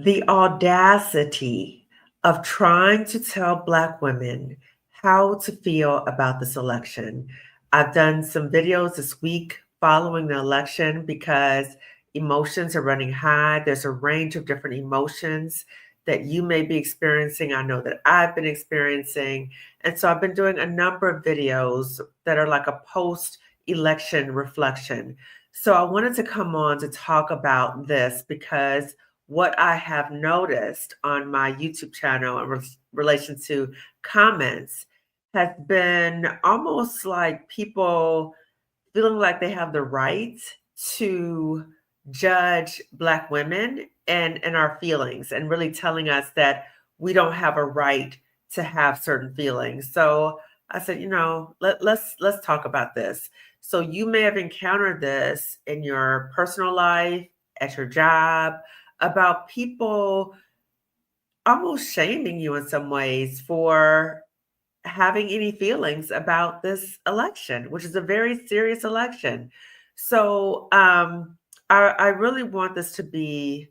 The audacity of trying to tell Black women how to feel about this election. I've done some videos this week following the election because emotions are running high. There's a range of different emotions that you may be experiencing. I know that I've been experiencing. And so I've been doing a number of videos that are like a post election reflection. So I wanted to come on to talk about this because what I have noticed on my YouTube channel in relation to comments has been almost like people feeling like they have the right to judge Black women and our feelings, and really telling us that we don't have a right to have certain feelings. So I said, let's talk about this. So you may have encountered this in your personal life, at your job, about people almost shaming you in some ways for having any feelings about this election, which is a very serious election. So I really want this to be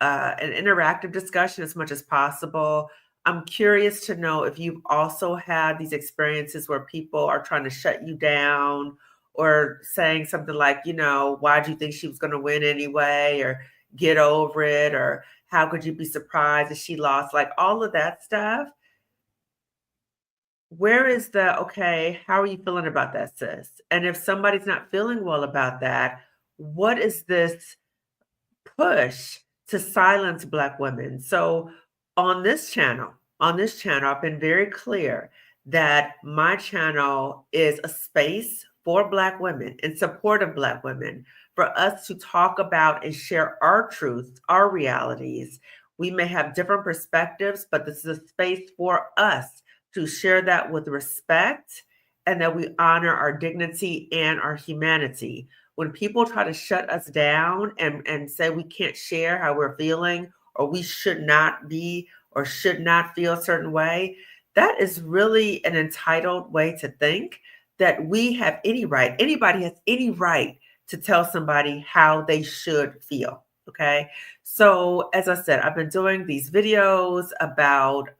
an interactive discussion as much as possible. I'm curious to know if you've also had these experiences where people are trying to shut you down or saying something like, why do you think she was going to win anyway? Or get over it? Or how could you be surprised if she lost? Like all of that stuff. Where is the, okay, how are you feeling about that, sis? And if somebody's not feeling well about that, what is this push to silence Black women? So on this channel, I've been very clear that my channel is a space for Black women, in support of Black women, for us to talk about and share our truths, our realities. We may have different perspectives, but this is a space for us to share that with respect, and that we honor our dignity and our humanity. When people try to shut us down and say we can't share how we're feeling, or we should not be or should not feel a certain way, that is really an entitled way to think, that we have any right, anybody has any right to tell somebody how they should feel. Okay. So, as I said, I've been doing these videos about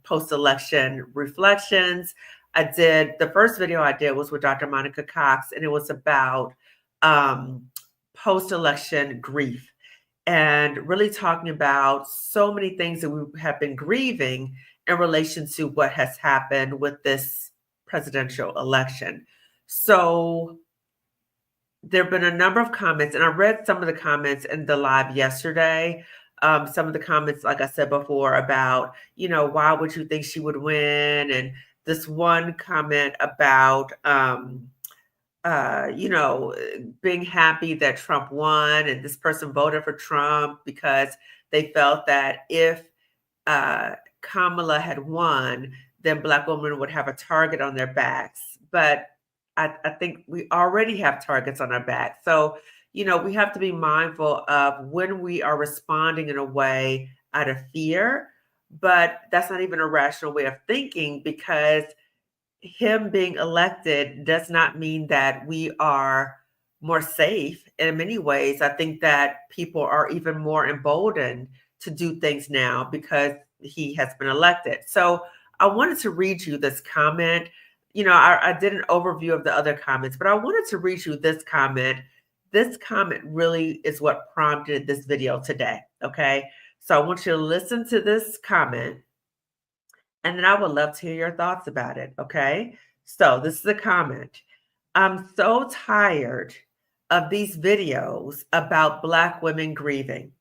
post election reflections. The first video I did was with Dr. Monica Cox, and it was about um, post election grief, and really talking about so many things that we have been grieving in relation to what has happened with this presidential election. So there have been a number of comments, and I read some of the comments in the live yesterday. Some of the comments, like I said before, about, why would you think she would win? And this one comment about, being happy that Trump won, and this person voted for Trump because they felt that if Kamala had won, then Black women would have a target on their backs. But I think we already have targets on our back. So, we have to be mindful of when we are responding in a way out of fear, but that's not even a rational way of thinking, because him being elected does not mean that we are more safe. In many ways, I think that people are even more emboldened to do things now because he has been elected. So I wanted to read you this comment. I did an overview of the other comments, but I wanted to read you this comment. This comment really is what prompted this video today. Okay. So I want you to listen to this comment, and then I would love to hear your thoughts about it. Okay. So this is a comment. I'm so tired of these videos about Black women grieving.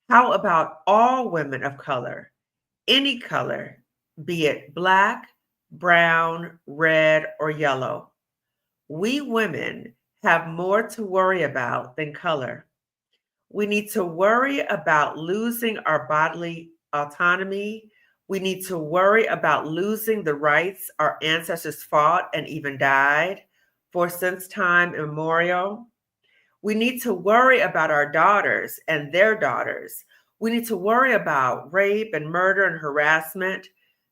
How about all women of color, any color, be it Black, brown, red, or yellow? We women have more to worry about than color. We need to worry about losing our bodily autonomy. We need to worry about losing the rights our ancestors fought and even died for since time immemorial. We need to worry about our daughters and their daughters. We need to worry about rape and murder and harassment.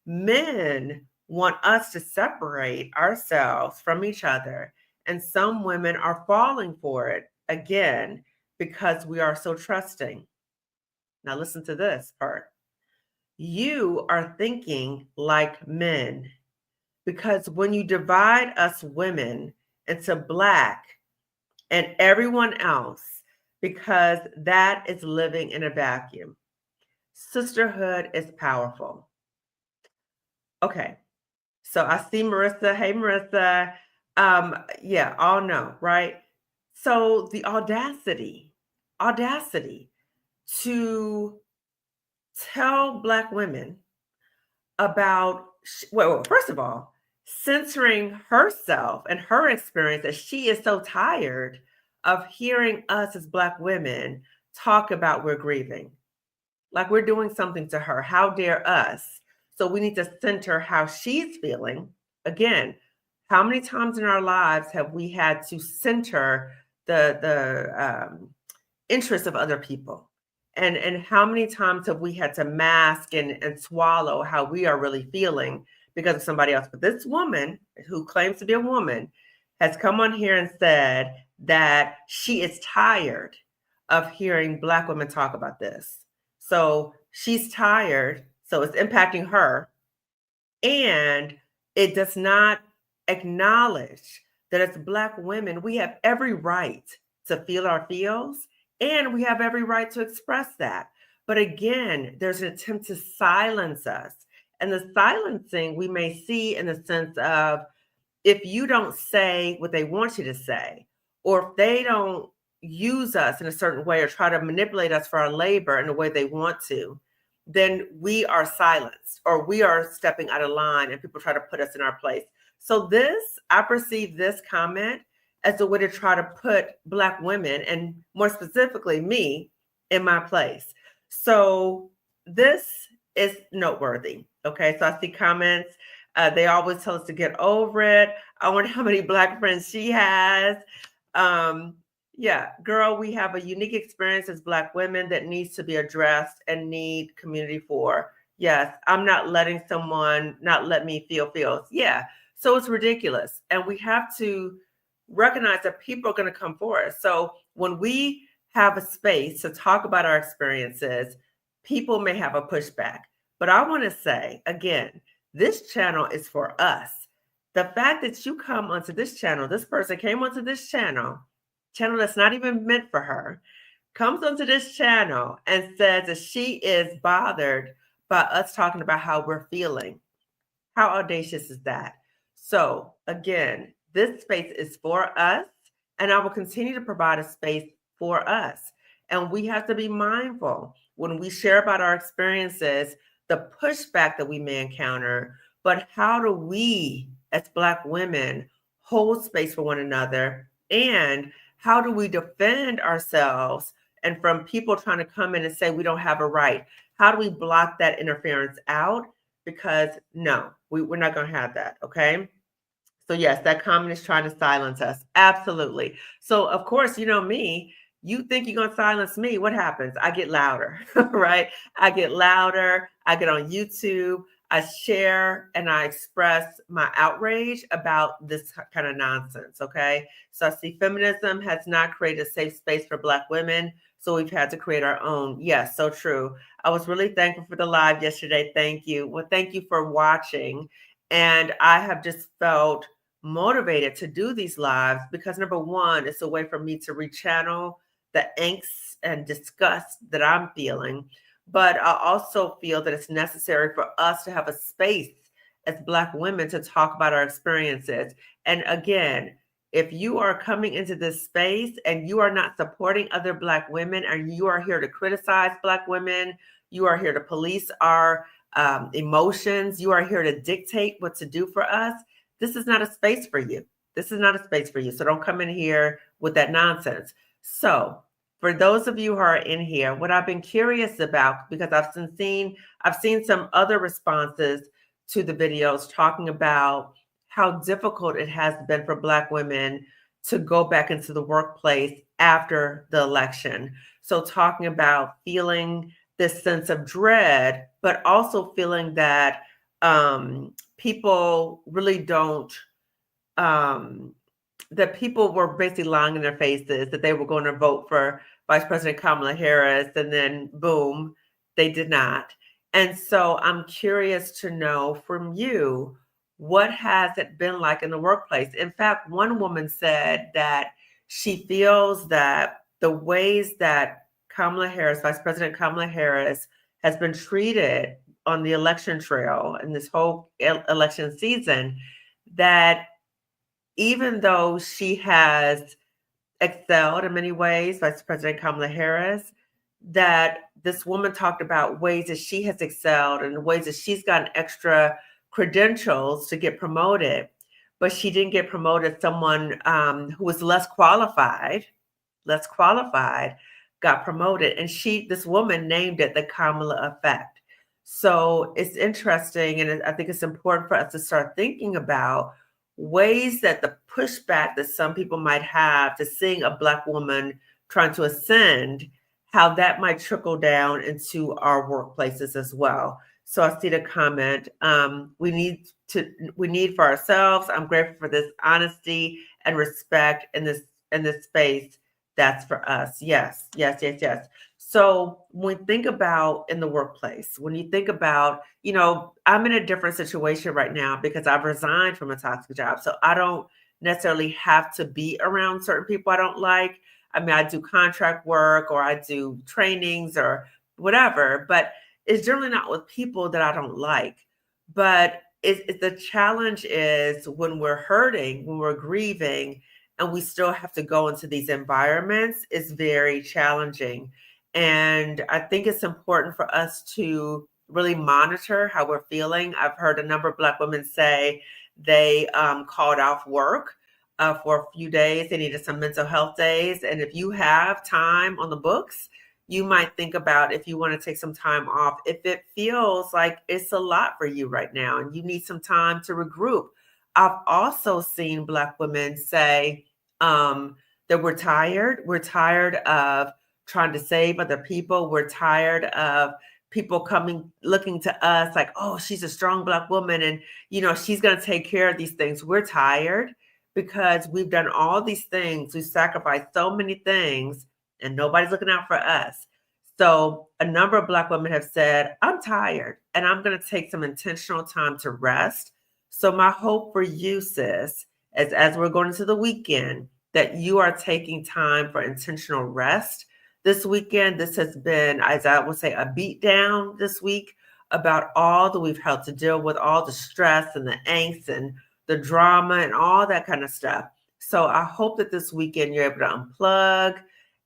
Men want us to separate ourselves from each other, and some women are falling for it again because we are so trusting. Now listen to this part. You are thinking like men because when you divide us women into Black and everyone else, because that is living in a vacuum. Sisterhood is powerful. Okay, so I see Marissa. Hey, Marissa. Yeah, all know, right? So the audacity to tell Black women about, well, first of all, censoring herself and her experience that she is so tired of hearing us as Black women talk about we're grieving. Like we're doing something to her. How dare us? So we need to center how she's feeling. Again, how many times in our lives have we had to center the interests of other people? And how many times have we had to mask and swallow how we are really feeling because of somebody else? But this woman who claims to be a woman has come on here and said that she is tired of hearing Black women talk about this. So she's tired, so it's impacting her. And it does not acknowledge that as Black women, we have every right to feel our feels and we have every right to express that. But again, there's an attempt to silence us. And the silencing we may see in the sense of if you don't say what they want you to say, or if they don't use us in a certain way or try to manipulate us for our labor in the way they want to, then we are silenced or we are stepping out of line and people try to put us in our place. So I perceive this comment as a way to try to put Black women and more specifically me in my place. So this is noteworthy. Okay, so I see comments. They always tell us to get over it. I wonder how many Black friends she has. Yeah, girl, we have a unique experience as Black women that needs to be addressed and need community for. Yes, I'm not letting someone not let me feel feels. Yeah, so it's ridiculous. And we have to recognize that people are going to come for us. So when we have a space to talk about our experiences, people may have a pushback. But I want to say, again, this channel is for us. The fact that you come onto this channel, this person came onto this channel that's not even meant for her, comes onto this channel and says that she is bothered by us talking about how we're feeling. How audacious is that? So again, this space is for us, and I will continue to provide a space for us. And we have to be mindful when we share about our experiences, the pushback that we may encounter, but how do we as Black women hold space for one another? And how do we defend ourselves and from people trying to come in and say we don't have a right? How do we block that interference out? Because no, we're not going to have that. Okay. So yes, that comment is trying to silence us. Absolutely. So of course, you know me, you think you're going to silence me. What happens? I get louder, right? I get louder. I get on YouTube. I share and I express my outrage about this kind of nonsense. Okay. So I see feminism has not created a safe space for Black women. So we've had to create our own. Yes, so true. I was really thankful for the live yesterday. Thank you. Well, thank you for watching. And I have just felt motivated to do these lives because number one, it's a way for me to rechannel the angst and disgust that I'm feeling. But I also feel that it's necessary for us to have a space as Black women to talk about our experiences. And again, if you are coming into this space and you are not supporting other Black women and you are here to criticize Black women, you are here to police our emotions, you are here to dictate what to do for us, this is not a space for you. This is not a space for you. So don't come in here with that nonsense. So for those of you who are in here, what I've been curious about, because I've seen some other responses to the videos talking about how difficult it has been for Black women to go back into the workplace after the election. So talking about feeling this sense of dread, but also feeling that people really don't, that people were basically lying in their faces, that they were going to vote for Vice President Kamala Harris, and then boom, they did not. And so I'm curious to know from you, what has it been like in the workplace? In fact, one woman said that she feels that the ways that Kamala Harris, Vice President Kamala Harris, has been treated on the election trail in this whole election season, that even though she has excelled in many ways, Vice President Kamala Harris, that this woman talked about ways that she has excelled and ways that she's gotten extra credentials to get promoted, but she didn't get promoted. Someone who was less qualified, got promoted. And this woman named it the Kamala effect. So it's interesting. And I think it's important for us to start thinking about ways that the pushback that some people might have to seeing a Black woman trying to ascend, how that might trickle down into our workplaces as well. So I see the comment. We need for ourselves. I'm grateful for this honesty and respect in this space. That's for us. Yes, yes, yes, yes. So when we think about in the workplace, when you think about, I'm in a different situation right now because I've resigned from a toxic job. So I don't necessarily have to be around certain people I don't like. I mean, I do contract work or I do trainings or whatever, but it's generally not with people that I don't like. But the challenge is when we're hurting, when we're grieving, and we still have to go into these environments, is very challenging. And I think it's important for us to really monitor how we're feeling. I've heard a number of Black women say they called off work for a few days. They needed some mental health days. And if you have time on the books, you might think about if you want to take some time off, if it feels like it's a lot for you right now and you need some time to regroup. I've also seen Black women say that we're tired. We're tired of trying to save other people. We're tired of people looking to us like, oh, she's a strong Black woman and, she's going to take care of these things. We're tired because we've done all these things. We've sacrificed so many things and nobody's looking out for us. So a number of Black women have said, I'm tired and I'm going to take some intentional time to rest. So my hope for you, sis, as we're going into the weekend, that you are taking time for intentional rest this weekend. This has been, as I would say, a beat down this week about all that we've had to deal with, all the stress and the angst and the drama and all that kind of stuff. So I hope that this weekend you're able to unplug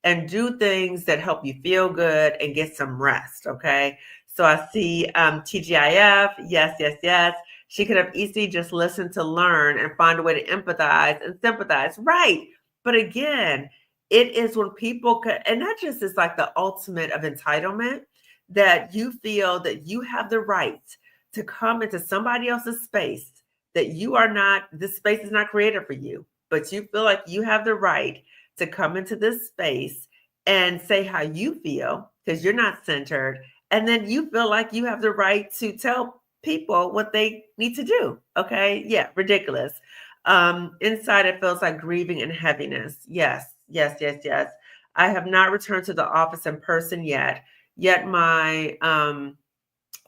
and do things that help you feel good and get some rest, okay? So I see TGIF, yes, yes, yes. She could have easily just listened to learn and find a way to empathize and sympathize. Right. But again, it is when people and that just is like the ultimate of entitlement, that you feel that you have the right to come into somebody else's space, that this space is not created for you, but you feel like you have the right to come into this space and say how you feel because you're not centered. And then you feel like you have the right to tell people what they need to do. Okay. Yeah. Ridiculous. Inside it feels like grieving and heaviness. Yes. Yes. Yes. Yes. I have not returned to the office in person yet my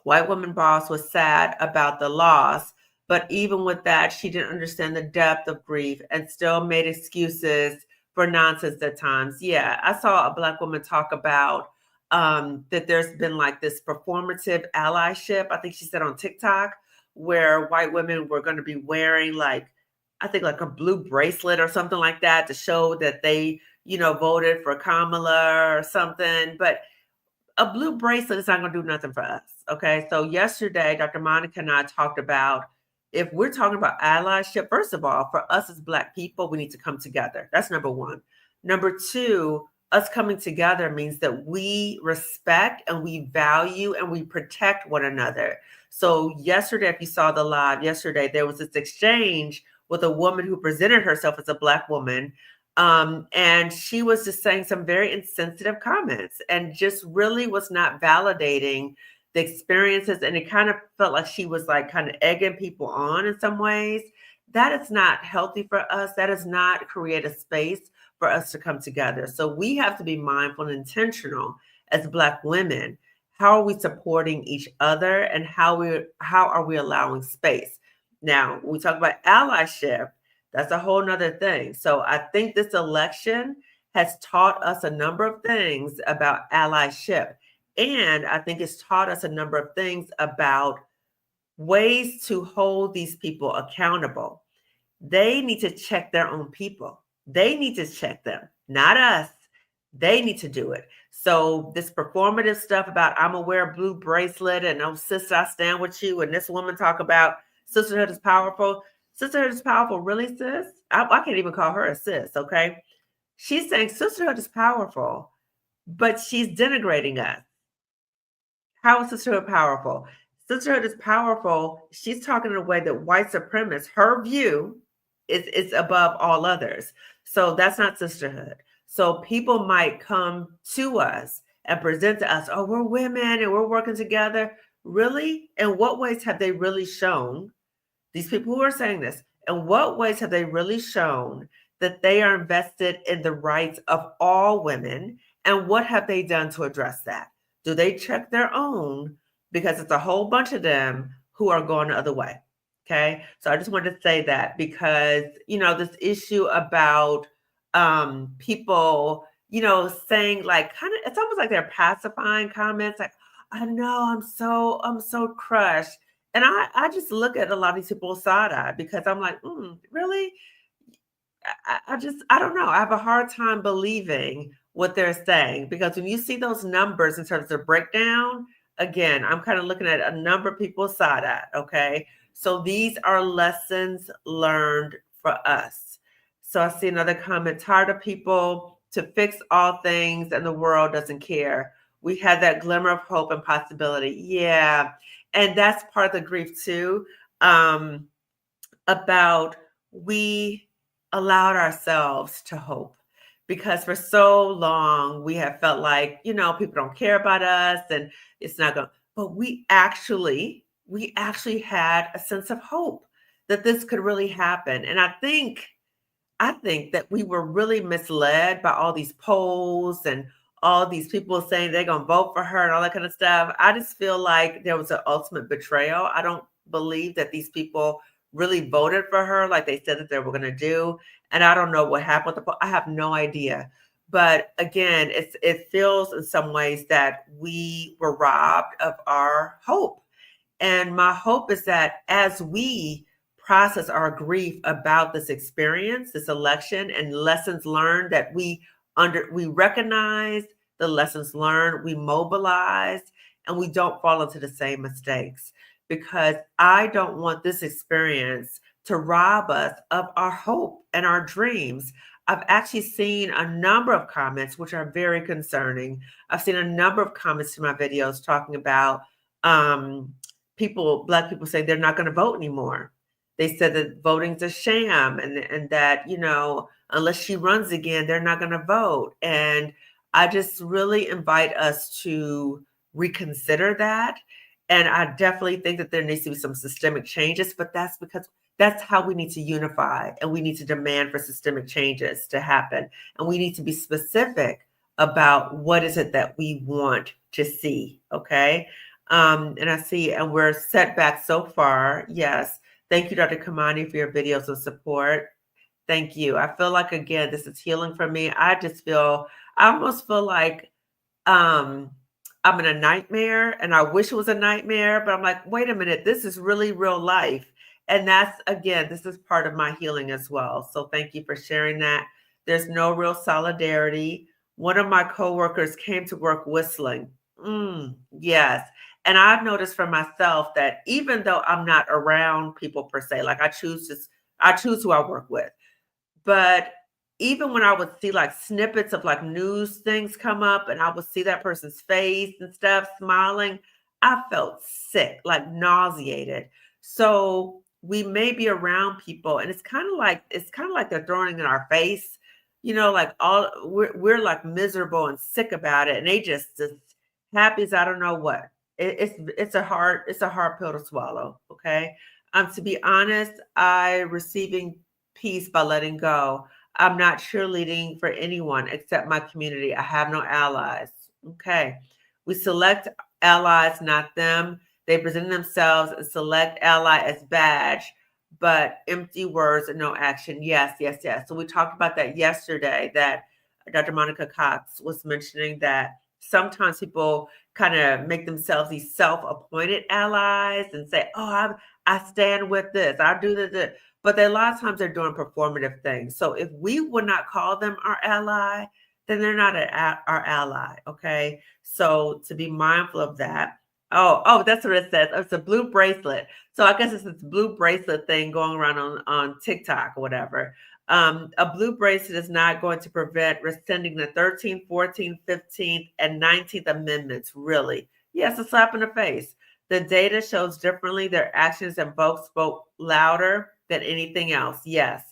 white woman boss was sad about the loss. But even with that, she didn't understand the depth of grief and still made excuses for nonsense at times. Yeah, I saw a Black woman talk about that there's been like this performative allyship, I think she said on TikTok, where white women were going to be wearing I think like a blue bracelet or something like that to show that they, voted for Kamala or something. But a blue bracelet is not going to do nothing for us. Okay. So yesterday, Dr. Monica and I talked about, if we're talking about allyship, first of all, for us as Black people, we need to come together. That's number one. Number two, us coming together means that we respect and we value and we protect one another. So yesterday, if you saw the live yesterday, there was this exchange with a woman who presented herself as a Black woman. And she was just saying some very insensitive comments and just really was not validating the experiences. And it kind of felt like she was like kind of egging people on in some ways. That is not healthy for us. That does not create a space for us to come together. So we have to be mindful and intentional as Black women. How are we supporting each other, and how are we allowing space? Now, when we talk about allyship, that's a whole nother thing. So I think this election has taught us a number of things about allyship. And I think it's taught us a number of things about ways to hold these people accountable. They need to check their own people. They need to check them, not us. They need to do it. So this performative stuff about I'm gonna wear a blue bracelet and oh sister, I stand with you. And this woman talk about sisterhood is powerful. Sisterhood is powerful, really, sis? I can't even call her a sis, okay? She's saying sisterhood is powerful, but she's denigrating us. How is sisterhood powerful? Sisterhood is powerful. She's talking in a way that white supremacists, her view is above all others. So that's not sisterhood. So people might come to us and present to us, oh, we're women and we're working together. Really? In what ways have they really shown, these people who are saying this, in what ways have they really shown that they are invested in the rights of all women? And what have they done to address that? Do they check their own? Because it's a whole bunch of them who are going the other way. Okay. So I just wanted to say that because, this issue about people, saying like kind of, it's almost like they're pacifying comments like, I know I'm so crushed. And I just look at a lot of these people side eye because I'm like, really? I don't know. I have a hard time believing what they're saying because when you see those numbers in terms of breakdown, again, I'm kind of looking at a number of people side eye. Okay. So these are lessons learned for us. So I see another comment, tired of people to fix all things and the world doesn't care. We had that glimmer of hope and possibility. Yeah. And that's part of the grief too, about we allowed ourselves to hope because for so long we have felt like, people don't care about us and it's not going, but we actually had a sense of hope that this could really happen. And I think that we were really misled by all these polls and all these people saying they're going to vote for her and all that kind of stuff. I just feel like there was an ultimate betrayal. I don't believe that these people really voted for her like they said that they were going to do. And I don't know what happened with the poll. I have no idea. But again, it feels in some ways that we were robbed of our hope. And my hope is that as we process our grief about this experience, this election, and lessons learned that we recognize the lessons learned, we mobilize, and we don't fall into the same mistakes. Because I don't want this experience to rob us of our hope and our dreams. I've actually seen a number of comments which are very concerning. I've seen a number of comments to my videos talking about Black people say they're not going to vote anymore. They said that voting's a sham and that, unless she runs again, they're not going to vote. And I just really invite us to reconsider that. And I definitely think that there needs to be some systemic changes, but that's because that's how we need to unify and we need to demand for systemic changes to happen. And we need to be specific about what is it that we want to see. Okay. And I see, and we're set back so far. Yes. Thank you, Dr. Kamani, for your videos of support. Thank you. I feel like, again, this is healing for me. I almost feel like I'm in a nightmare and I wish it was a nightmare, but I'm like, wait a minute, this is really real life. And this is part of my healing as well. So thank you for sharing that. There's no real solidarity. One of my coworkers came to work whistling. Yes. And I've noticed for myself that even though I'm not around people per se, like I choose who I work with. But even when I would see like snippets of like news things come up and I would see that person's face and stuff smiling, I felt sick, like nauseated. So we may be around people and it's kind of like they're throwing it in our face, like we're like miserable and sick about it. And they just happy as I don't know what. It's a hard pill to swallow. Okay. To be honest, I receiving peace by letting go. I'm not cheerleading for anyone except my community. I have no allies. Okay. We select allies, not them. They present themselves and select ally as badge, but empty words and no action. Yes, yes, yes. So we talked about that yesterday, that Dr. Monica Cox was mentioning that sometimes people kind of make themselves these self-appointed allies and say, oh, I stand with this, I do this. But a lot of times they're doing performative things. So if we would not call them our ally, then they're not our ally. Okay. So to be mindful of that. Oh, that's what it says. It's a blue bracelet. So I guess it's this blue bracelet thing going around on TikTok or whatever. A blue bracelet is not going to prevent rescinding the 13th, 14th, 15th, and 19th Amendments, really. Yes, a slap in the face. The data shows differently. Their actions and votes spoke louder than anything else. Yes.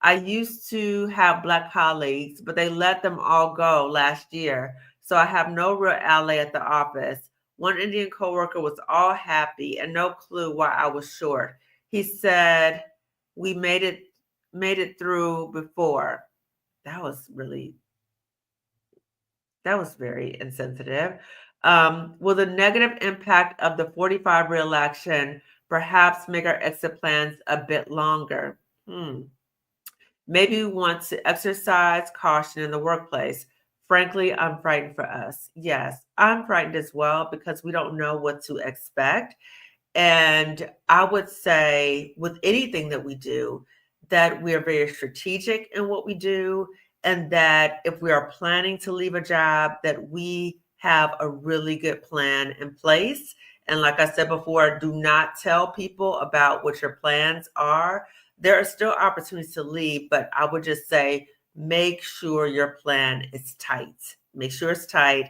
I used to have Black colleagues, but they let them all go last year. So I have no real ally at the office. One Indian coworker was all happy and no clue why I was short. He said, we made it through before. That was very insensitive. Will the negative impact of the 45 reelection perhaps make our exit plans a bit longer? Maybe we want to exercise caution in the workplace. Frankly, I'm frightened for us. Yes, I'm frightened as well because we don't know what to expect. And I would say with anything that we do, that we are very strategic in what we do, and that if we are planning to leave a job, that we have a really good plan in place. And like I said before, do not tell people about what your plans are. There are still opportunities to leave, but I would just say make sure your plan is tight. Make sure it's tight.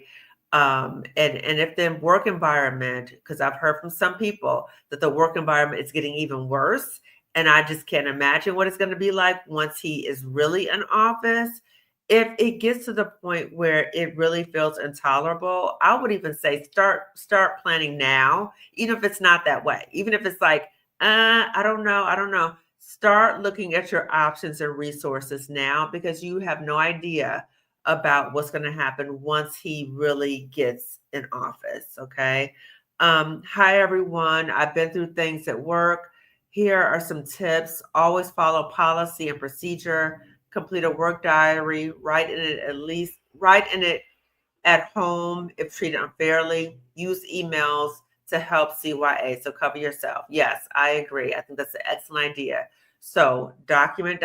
And if the work environment, because I've heard from some people that the work environment is getting even worse, and I just can't imagine what it's going to be like once he is really in office. If it gets to the point where it really feels intolerable, I would even say start planning now, even if it's not that way. Even if it's like, I don't know. Start looking at your options and resources now because you have no idea about what's going to happen once he really gets in office. Okay. Hi, everyone. I've been through things at work. Here are some tips. Always follow policy and procedure. Complete a work diary. Write in it at home if treated unfairly. Use emails to help CYA. So cover yourself. Yes, I agree. I think that's an excellent idea. So document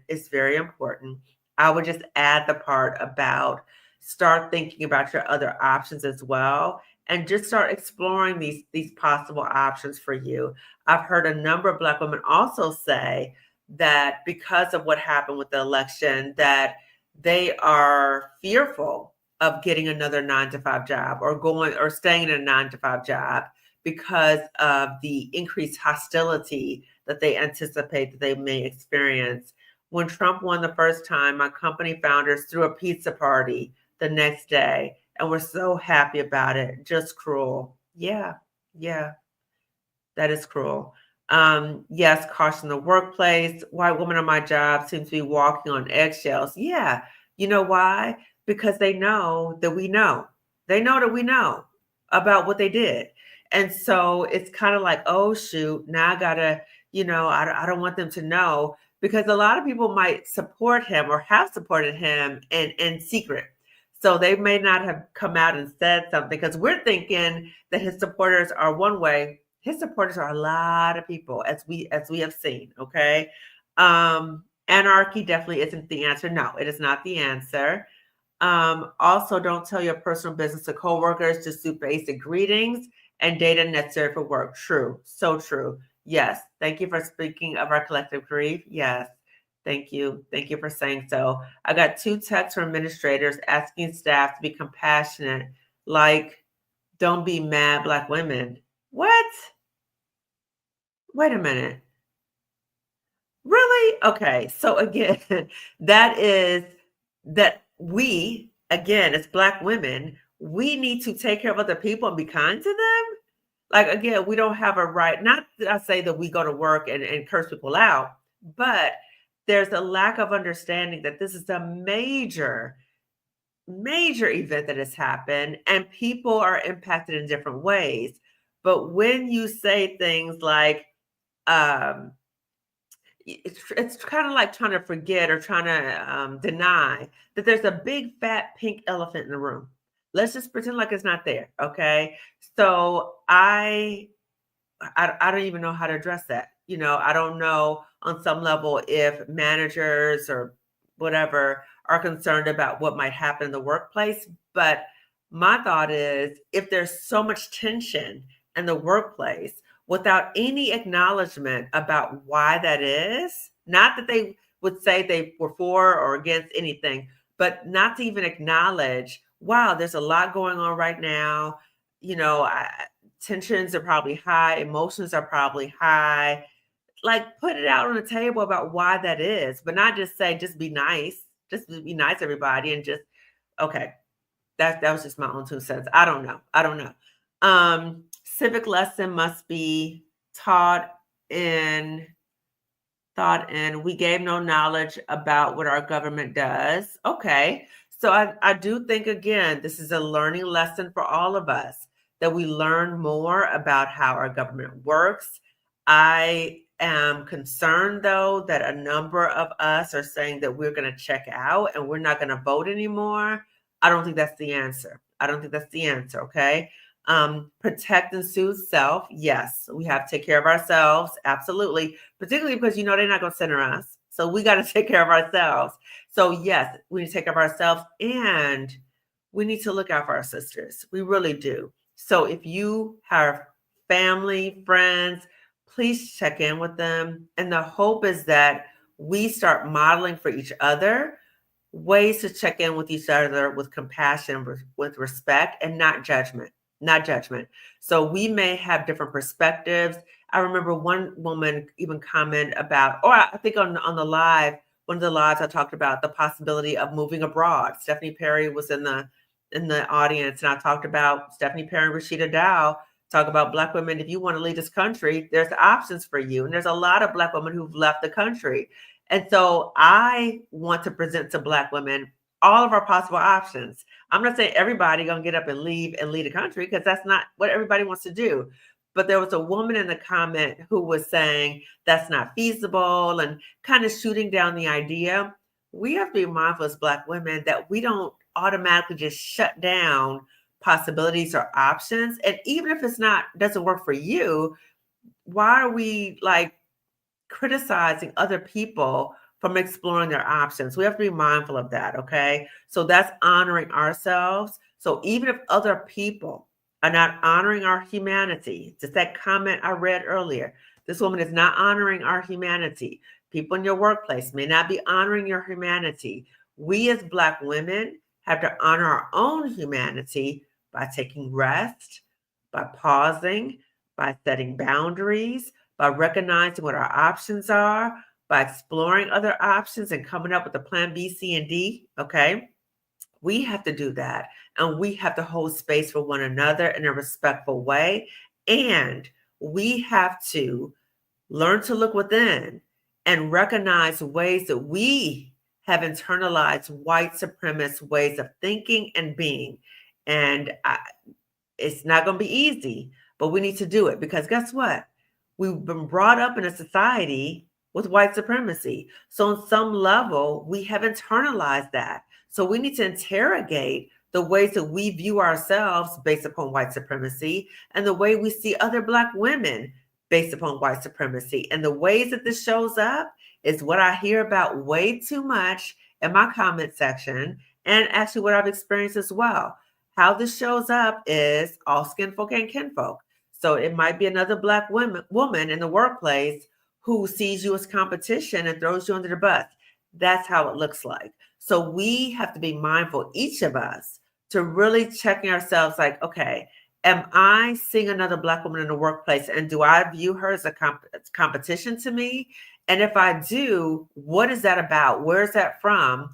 is very important. I would just add the part about start thinking about your other options as well and just start exploring these possible options for you. I've heard a number of Black women also say that because of what happened with the election, that they are fearful of getting another 9 to 5 job or going or staying in a 9 to 5 job because of the increased hostility that they anticipate that they may experience. When Trump won the first time, my company founders threw a pizza party the next day and we're so happy about it. Just cruel. Yeah, yeah, that is cruel. Yes, caution the workplace. White woman on my job seems to be walking on eggshells. Yeah. You know why? Because they know that we know. They know that we know about what they did. And so it's kind of like, oh, shoot, now I got to, I don't want them to know because a lot of people might support him or have supported him in secret. So they may not have come out and said something because we're thinking that his supporters are one way. His supporters are a lot of people, as we have seen. Okay, anarchy definitely isn't the answer. No, it is not the answer. Also, don't tell your personal business to coworkers. Just do basic greetings and data necessary for work. True, so true. Yes, thank you for speaking of our collective grief. Yes, thank you. Thank you for saying so. I got 2 texts from administrators asking staff to be compassionate, like, don't be mad Black women. What? Wait a minute. Really? Okay. So again, that is that we, again, as Black women, we need to take care of other people and be kind to them. Like, again, we don't have a right, not that I say that we go to work and curse people out, but there's a lack of understanding that this is a major event that has happened and people are impacted in different ways. But when you say things like, um, it's kind of like trying to forget or trying to deny that there's a big fat pink elephant in the room. Let's just pretend like it's not there. Okay. So I don't even know how to address that. I don't know on some level if managers or whatever are concerned about what might happen in the workplace. But my thought is if there's so much tension in the workplace without any acknowledgement about why that is, not that they would say they were for or against anything, but not to even acknowledge, wow, there's a lot going on right now. Tensions are probably high, emotions are probably high. Like, put it out on the table about why that is, but not just say, just be nice. Just be nice, everybody, and just okay. That was just my own 2 cents. I don't know. I don't know. Civic lesson must be taught in thought, and we gave no knowledge about what our government does. Okay. So I do think, again, this is a learning lesson for all of us that we learn more about how our government works. I am concerned, though, that a number of us are saying that we're going to check out and we're not going to vote anymore. I don't think that's the answer. I don't think that's the answer. Okay. Protect and soothe self. Yes, we have to take care of ourselves. Absolutely. Particularly because, they're not going to center us. So we got to take care of ourselves. So yes, we need to take care of ourselves and we need to look out for our sisters. We really do. So if you have family, friends, please check in with them. And the hope is that we start modeling for each other ways to check in with each other with compassion, with respect, and not judgment. Not judgment. So we may have different perspectives. I remember one woman even comment about, or I think on the live, one of the lives I talked about the possibility of moving abroad. Stephanie Perry was in the audience, and I talked about Stephanie Perry and Rashida Dow talk about Black women. If you want to leave this country, there's options for you, and there's a lot of Black women who've left the country. And so I want to present to Black women all of our possible options. I'm not saying everybody gonna get up and leave the country because that's not what everybody wants to do. But there was a woman in the comment who was saying that's not feasible and kind of shooting down the idea. We have to be mindful as Black women that we don't automatically just shut down possibilities or options. And even if doesn't work for you, why are we like criticizing other people from exploring their options? We have to be mindful of that. Okay. So that's honoring ourselves. So even if other people are not honoring our humanity, just that comment I read earlier, this woman is not honoring our humanity. People in your workplace may not be honoring your humanity. We as Black women have to honor our own humanity by taking rest, by pausing, by setting boundaries, by recognizing what our options are, by exploring other options and coming up with a plan B, C, and D. Okay. We have to do that. And we have to hold space for one another in a respectful way. And we have to learn to look within and recognize ways that we have internalized white supremacist ways of thinking and being. And it's not going to be easy, but we need to do it because guess what? We've been brought up in a society with white supremacy. So on some level, we have internalized that. So we need to interrogate the ways that we view ourselves based upon white supremacy and the way we see other Black women based upon white supremacy. And the ways that this shows up is what I hear about way too much in my comment section and actually what I've experienced as well. How this shows up is all skin folk and kinfolk. So it might be another Black woman in the workplace who sees you as competition and throws you under the bus. That's how it looks like. So we have to be mindful, each of us, to really checking ourselves like, okay, am I seeing another Black woman in the workplace and do I view her as a competition to me? And if I do, what is that about? Where is that from?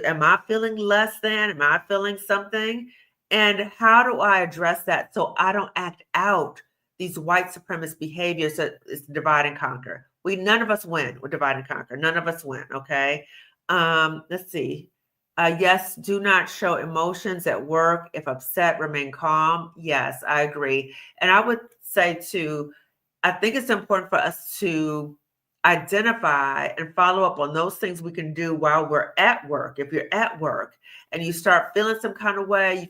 Am I feeling less than? Am I feeling something? And how do I address that so I don't act out these white supremacist behaviors that is divide and conquer? None of us win with divide and conquer. None of us win. Okay. Let's see. Yes, do not show emotions at work. If upset, remain calm. Yes, I agree. And I would say too, I think it's important for us to identify and follow up on those things we can do while we're at work. If you're at work and you start feeling some kind of way,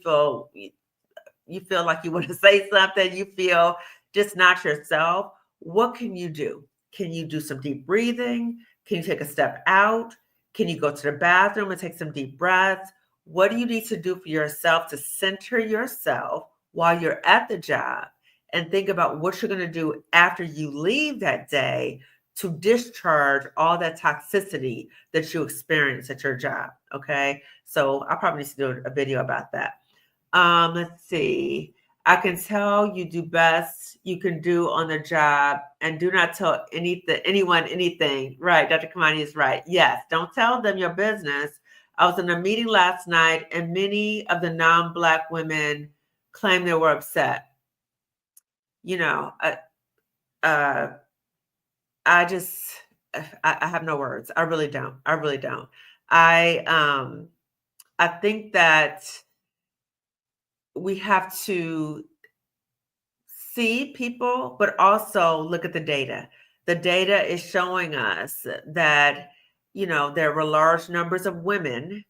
you feel like you want to say something, you feel just not yourself, what can you do? Can you do some deep breathing? Can you take a step out? Can you go to the bathroom and take some deep breaths? What do you need to do for yourself to center yourself while you're at the job and think about what you're going to do after you leave that day to discharge all that toxicity that you experience at your job? Okay. So I probably need to do a video about that. Let's see. I can tell you do best you can do on the job and do not tell anyone anything. Right. Dr. Kamani is right. Yes. Don't tell them your business. I was in a meeting last night and many of the non-Black women claimed they were upset. You know, I just, I have no words. I really don't. I really don't. I think that we have to see people, but also look at the data. The data is showing us that, there were large numbers of women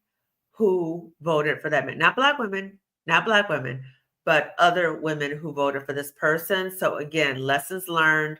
who voted for that man. Not Black women, but other women who voted for this person. So again, lessons learned.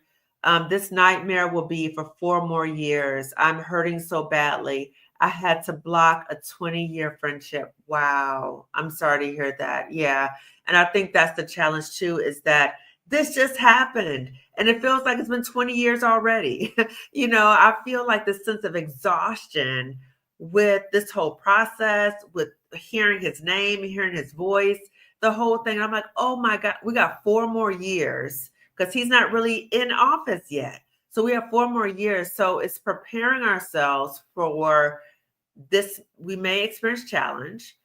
This nightmare will be for 4 more years. I'm hurting so badly. I had to block a 20-year friendship. Wow. I'm sorry to hear that. Yeah. And I think that's the challenge too, is that this just happened and it feels like it's been 20 years already. I feel like this sense of exhaustion with this whole process, with hearing his name, hearing his voice, the whole thing. I'm like, oh my God, we got 4 more years because he's not really in office yet. So we have 4 more years. So it's preparing ourselves for this. We may experience challenge.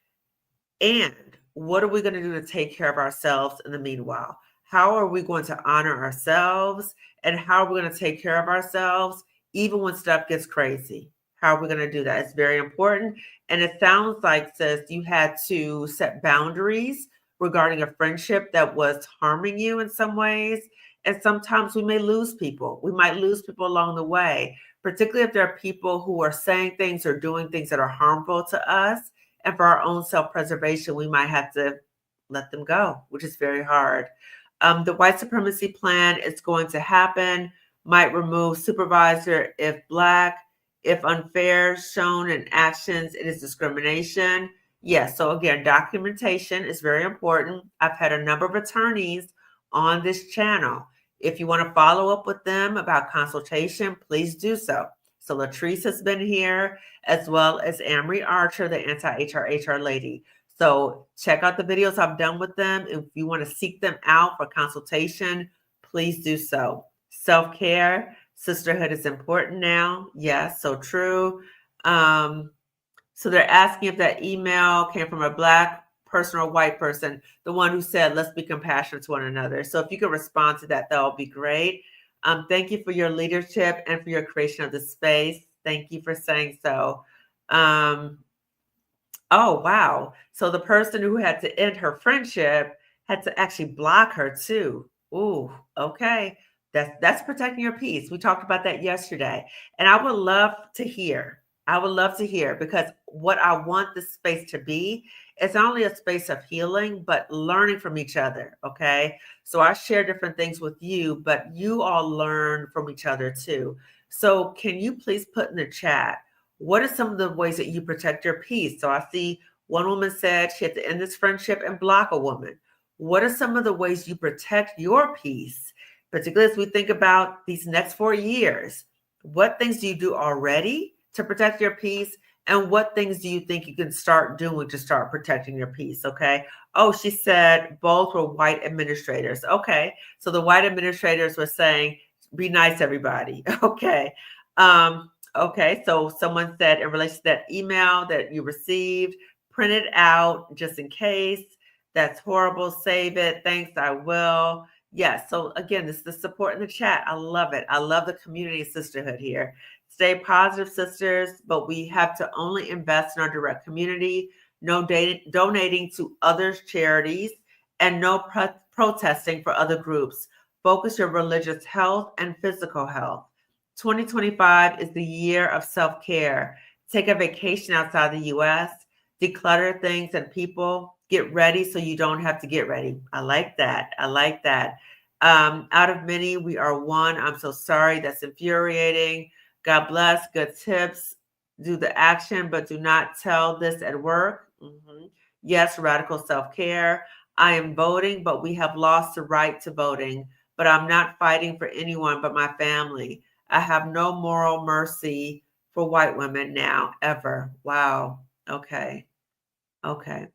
And what are we going to do to take care of ourselves in the meanwhile? How are we going to honor ourselves? And how are we going to take care of ourselves even when stuff gets crazy? How are we going to do that? It's very important. And it sounds like, sis, you had to set boundaries regarding a friendship that was harming you in some ways. And sometimes we may lose people. We might lose people along the way, particularly if there are people who are saying things or doing things that are harmful to us. And for our own self-preservation, we might have to let them go, which is very hard. The white supremacy plan is going to happen, might remove supervisor if Black, if unfair shown in actions, it is discrimination. Yes, so again, documentation is very important. I've had a number of attorneys on this channel. If you want to follow up with them about consultation, please do so. So Latrice has been here, as well as Amory Archer, the anti-HR lady. So check out the videos I've done with them. If you want to seek them out for consultation, please do so. Self-care, sisterhood is important now. Yes, so true. So they're asking if that email came from a Black person or a white person, the one who said, let's be compassionate to one another. So if you could respond to that, that would be great. Thank you for your leadership and for your creation of the space. Thank you for saying so. Oh, wow. So the person who had to end her friendship had to actually block her too. Ooh, okay. That's protecting your peace. We talked about that yesterday. And I would love to hear. Because what I want this space to be is not only a space of healing, but learning from each other. Okay. So I share different things with you, but you all learn from each other too. So can you please put in the chat, what are some of the ways that you protect your peace? So I see one woman said she had to end this friendship and block a woman. What are some of the ways you protect your peace, particularly as we think about these next 4 years? What things do you do already to protect your peace? And what things do you think you can start doing to start protecting your peace? Okay. Oh, she said both were white administrators. Okay. So the white administrators were saying, be nice, everybody. Okay. Okay, so someone said in relation to that email that you received, print it out just in case. That's horrible. Save it. Thanks, I will. Yes. So again, this is the support in the chat. I love it. I love the community and sisterhood here. Stay positive, sisters, but we have to only invest in our direct community, no donating to others' charities, and no protesting for other groups. Focus your religious health and physical health. 2025 is the year of self-care. Take a vacation outside the US, declutter things and people, get ready so you don't have to get ready. I like that. I like that. Out of many, we are one. I'm so sorry. That's infuriating. God bless. Good tips. Do the action, but do not tell this at work. Yes, radical self care. I am voting, but we have lost the right to voting. But I'm not fighting for anyone but my family. I have no moral mercy for white women now, ever. Wow. Okay. Okay.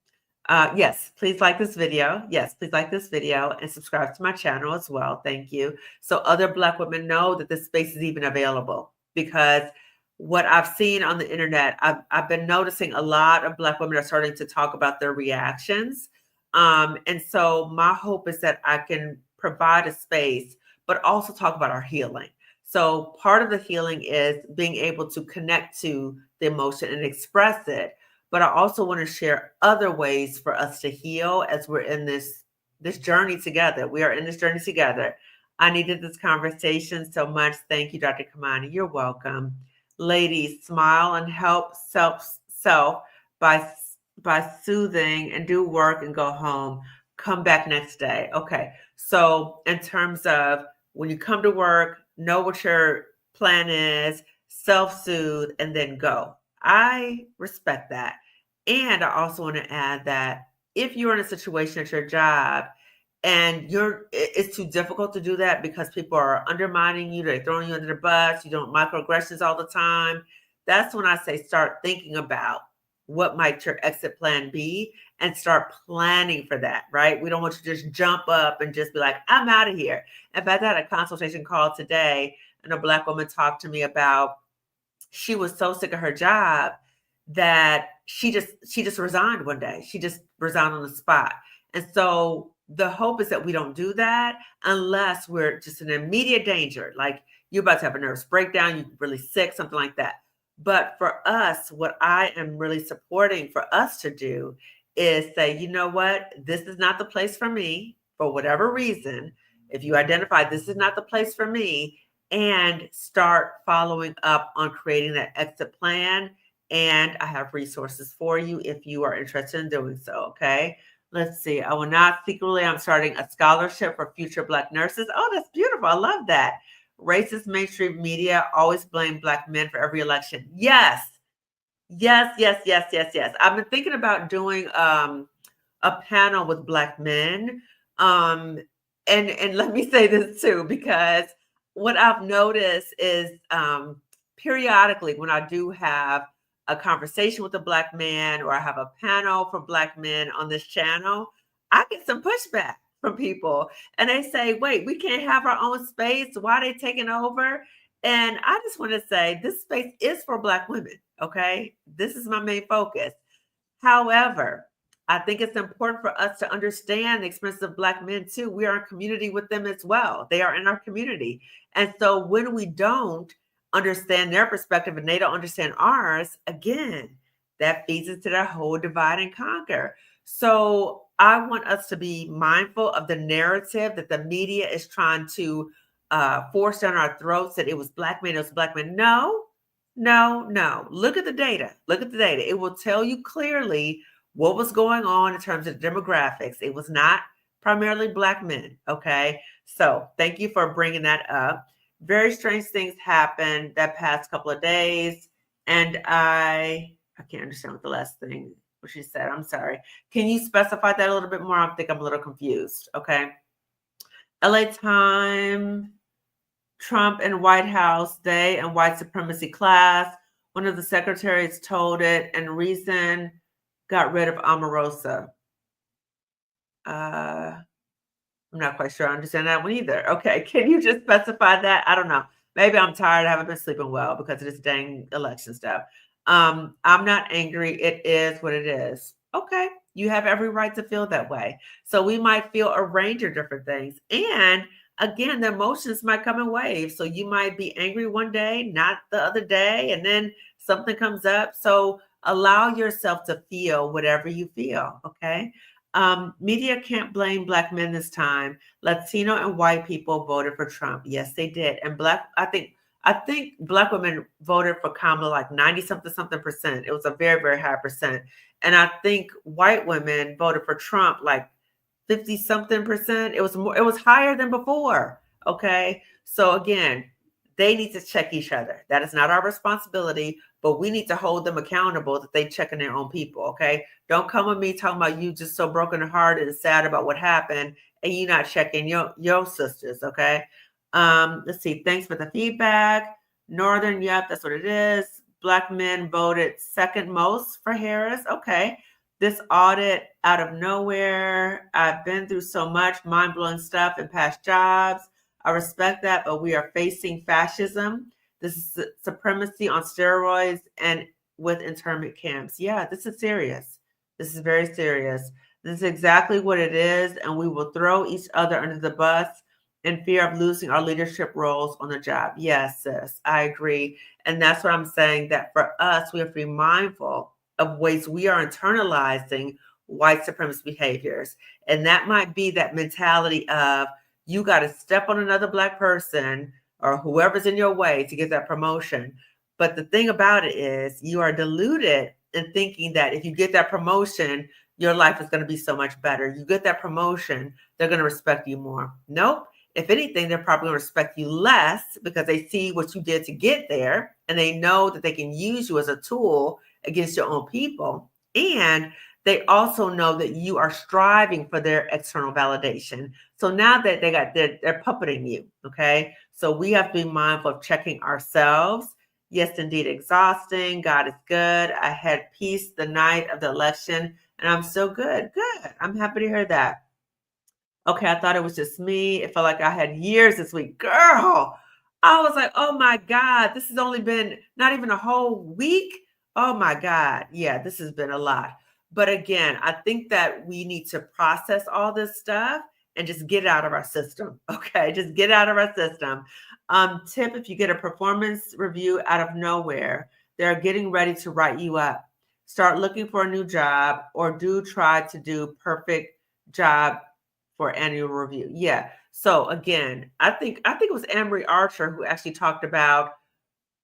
Yes, please like this video. Yes, please like this video and subscribe to my channel as well. Thank you. So other Black women know that this space is even available, because what I've seen on the internet, I've been noticing a lot of Black women are starting to talk about their reactions. And so my hope is that I can provide a space, but also talk about our healing. So part of the healing is being able to connect to the emotion and express it. But I also want to share other ways for us to heal as we're in this journey together. We are in this journey together. I needed this conversation so much. Thank you, Dr. Kamani. You're welcome. Ladies, smile and help self by soothing, and do work and go home. Come back next day. Okay. So in terms of when you come to work, know what your plan is, self-soothe, and then go. I respect that. And I also want to add that if you're in a situation at your job and it's too difficult to do that because people are undermining you, they're throwing you under the bus, you don't microaggressions all the time, that's when I say start thinking about what might your exit plan be and start planning for that, right? We don't want you to just jump up and just be like, I'm out of here. In fact, I had a consultation call today and a Black woman talked to me about she was so sick of her job that she just resigned one day. She just resigned on the spot. And so the hope is that we don't do that unless we're just in immediate danger, like you're about to have a nervous breakdown, you're really sick, something like that. But for us, what I am really supporting for us to do is say, you know what, this is not the place for me for whatever reason. If you identify this is not the place for me, and start following up on creating that exit plan. And I have resources for you if you are interested in doing so. Okay. Let's see. I will not secretly, I'm starting a scholarship for future Black nurses. Oh, that's beautiful. I love that. Racist mainstream media always blame Black men for every election. Yes. Yes, yes, yes, yes, yes. I've been thinking about doing a panel with Black men. And let me say this too, because what I've noticed is periodically when I do have a conversation with a Black man or I have a panel for Black men on this channel, I get some pushback from people. And they say, wait, we can't have our own space. Why are they taking over? And I just want to say this space is for Black women. Okay. This is my main focus. However, I think it's important for us to understand the experience of Black men too. We are in community with them as well. They are in our community. And so when we don't understand their perspective and they don't understand ours, again, that feeds into that whole divide and conquer. So I want us to be mindful of the narrative that the media is trying to force down our throats, that it was Black men, it was Black men. No, no, no. Look at the data. Look at the data. It will tell you clearly what was going on in terms of demographics. It was not primarily Black men. Okay. So thank you for bringing that up. Very strange things happened that past couple of days. And I can't understand what the last thing what she said. I'm sorry. Can you specify that a little bit more? I think I'm a little confused. Okay. LA Time. Trump and White House Day and white supremacy class. One of the secretaries told it, and reason got rid of Omarosa. I'm not quite sure I understand that one either. Okay, can you just specify that? I don't know. Maybe I'm tired. I haven't been sleeping well because of this dang election stuff. I'm not angry. It is what it is. Okay. You have every right to feel that way. So we might feel a range of different things. And again, the emotions might come in waves. So you might be angry one day, not the other day, and then something comes up. So allow yourself to feel whatever you feel. Okay. Media can't blame Black men this time. Latino and white people voted for Trump. Yes, they did. And I think Black women voted for Kamala like 90 something percent. It was a very, very high percent. And I think white women voted for Trump like 50 something percent. It was higher than before. Okay. So again, they need to check each other. That is not our responsibility, but we need to hold them accountable that they checking their own people. Okay. Don't come with me talking about you just so broken hearted and sad about what happened and you not checking your sisters. Okay. Let's see. Thanks for the feedback. Northern, yep, that's what it is. Black men voted second most for Harris. Okay. This audit out of nowhere. I've been through so much mind-blowing stuff in past jobs. I respect that, but we are facing fascism. This is supremacy on steroids and with internment camps. Yeah, this is serious. This is very serious. This is exactly what it is, and we will throw each other under the bus in fear of losing our leadership roles on the job. Yes, sis, I agree. And that's what I'm saying, that for us, we have to be mindful of ways we are internalizing white supremacist behaviors. And that might be that mentality of you got to step on another Black person or whoever's in your way to get that promotion. But the thing about it is you are deluded in thinking that if you get that promotion, your life is going to be so much better. You get that promotion, they're going to respect you more. Nope. If anything, they're probably going to respect you less because they see what you did to get there and they know that they can use you as a tool against your own people. And they also know that you are striving for their external validation. So now that they're puppeting you, okay? So we have to be mindful of checking ourselves. Yes, indeed, exhausting. God is good. I had peace the night of the election, and I'm so good. Good. I'm happy to hear that. Okay, I thought it was just me. It felt like I had years this week. Girl, I was like, oh my God, this has only been not even a whole week. Oh my God. Yeah, this has been a lot. But again, I think that we need to process all this stuff and just get it out of our system. Okay, just get it out of our system. Tip, if you get a performance review out of nowhere, they're getting ready to write you up. Start looking for a new job or do try to do perfect job for annual review. Yeah. So again, I think it was Anne-Marie Archer who actually talked about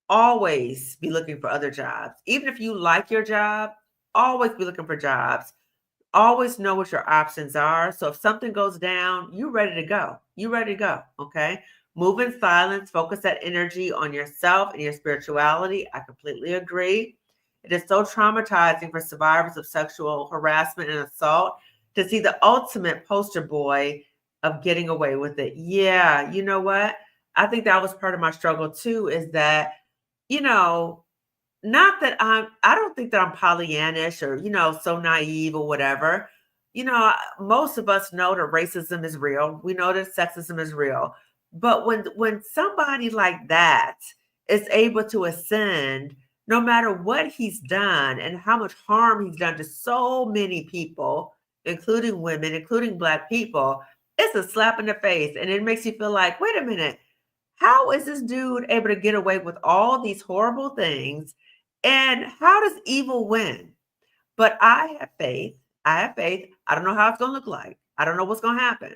always be looking for other jobs. Even if you like your job, always be looking for jobs. Always know what your options are. So if something goes down, you're ready to go. You're ready to go. Okay. Move in silence, focus that energy on yourself and your spirituality. I completely agree. It is so traumatizing for survivors of sexual harassment and assault to see the ultimate poster boy of getting away with it. Yeah, you know what? I think that was part of my struggle too, is that, you know, not that I don't think that I'm Pollyannish or, so naive or whatever. Most of us know that racism is real. We know that sexism is real. But when somebody like that is able to ascend, no matter what he's done and how much harm he's done to so many people, including women, including Black people, it's a slap in the face. And it makes you feel like, wait a minute, how is this dude able to get away with all these horrible things? And how does evil win? But I have faith. I have faith. I don't know how it's going to look like. I don't know what's going to happen.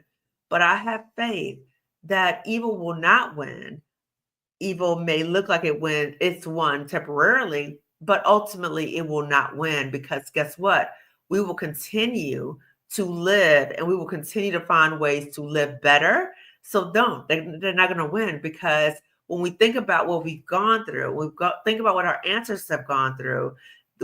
But I have faith that evil will not win. Evil may look like it's won temporarily, but ultimately it will not win because guess what? We will continue to live and we will continue to find ways to live better. So they're not going to win because when we think about what we've gone through, think about what our ancestors have gone through.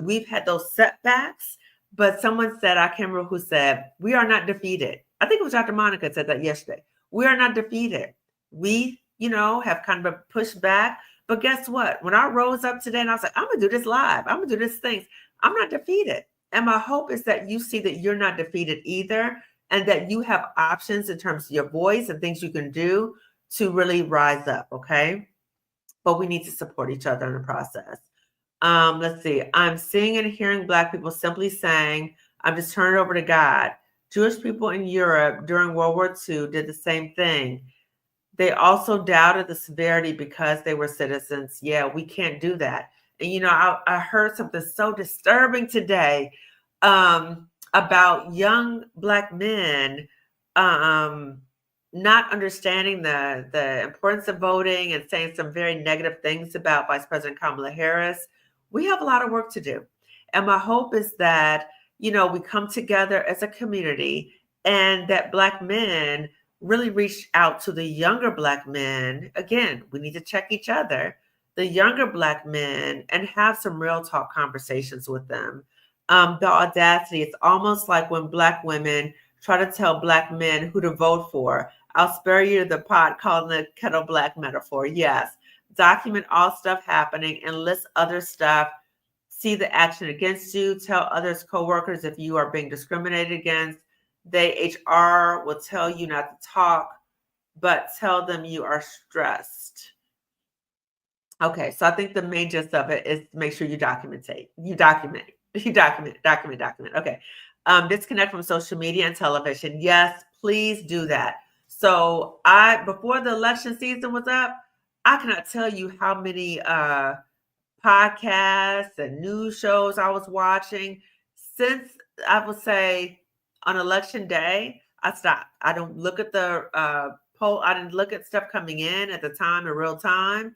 We've had those setbacks, but someone said, I can't remember who said, we are not defeated. I think it was Dr. Monica said that yesterday. We are not defeated. We, have kind of been pushed back. But guess what? When I rose up today and I was like, I'm going to do this live. I'm going to do this thing. I'm not defeated. And my hope is that you see that you're not defeated either and that you have options in terms of your voice and things you can do to really rise up, okay? But we need to support each other in the process. Let's see. I'm seeing and hearing Black people simply saying, I'm just turning it over to God. Jewish people in Europe during World War II did the same thing. They also doubted the severity because they were citizens. Yeah, we can't do that. And I heard something so disturbing today about young Black men um, not understanding the importance of voting and saying some very negative things about Vice President Kamala Harris. We have a lot of work to do. And my hope is that, we come together as a community and that Black men really reach out to the younger Black men. Again, we need to check each other, the younger Black men, and have some real talk conversations with them. The audacity, it's almost like when Black women try to tell Black men who to vote for. I'll spare you the pot calling the kettle black metaphor. Yes, document all stuff happening and list other stuff. See the action against you. Tell others, coworkers, if you are being discriminated against. HR will tell you not to talk, but tell them you are stressed. Okay, so I think the main gist of it is to make sure you document. Okay. Disconnect from social media and television. Yes, please do that. So before the election season was up, I cannot tell you how many podcasts and news shows I was watching. Since I would say on election day, I stopped. I don't look at the poll. I didn't look at stuff coming in at the time in real time.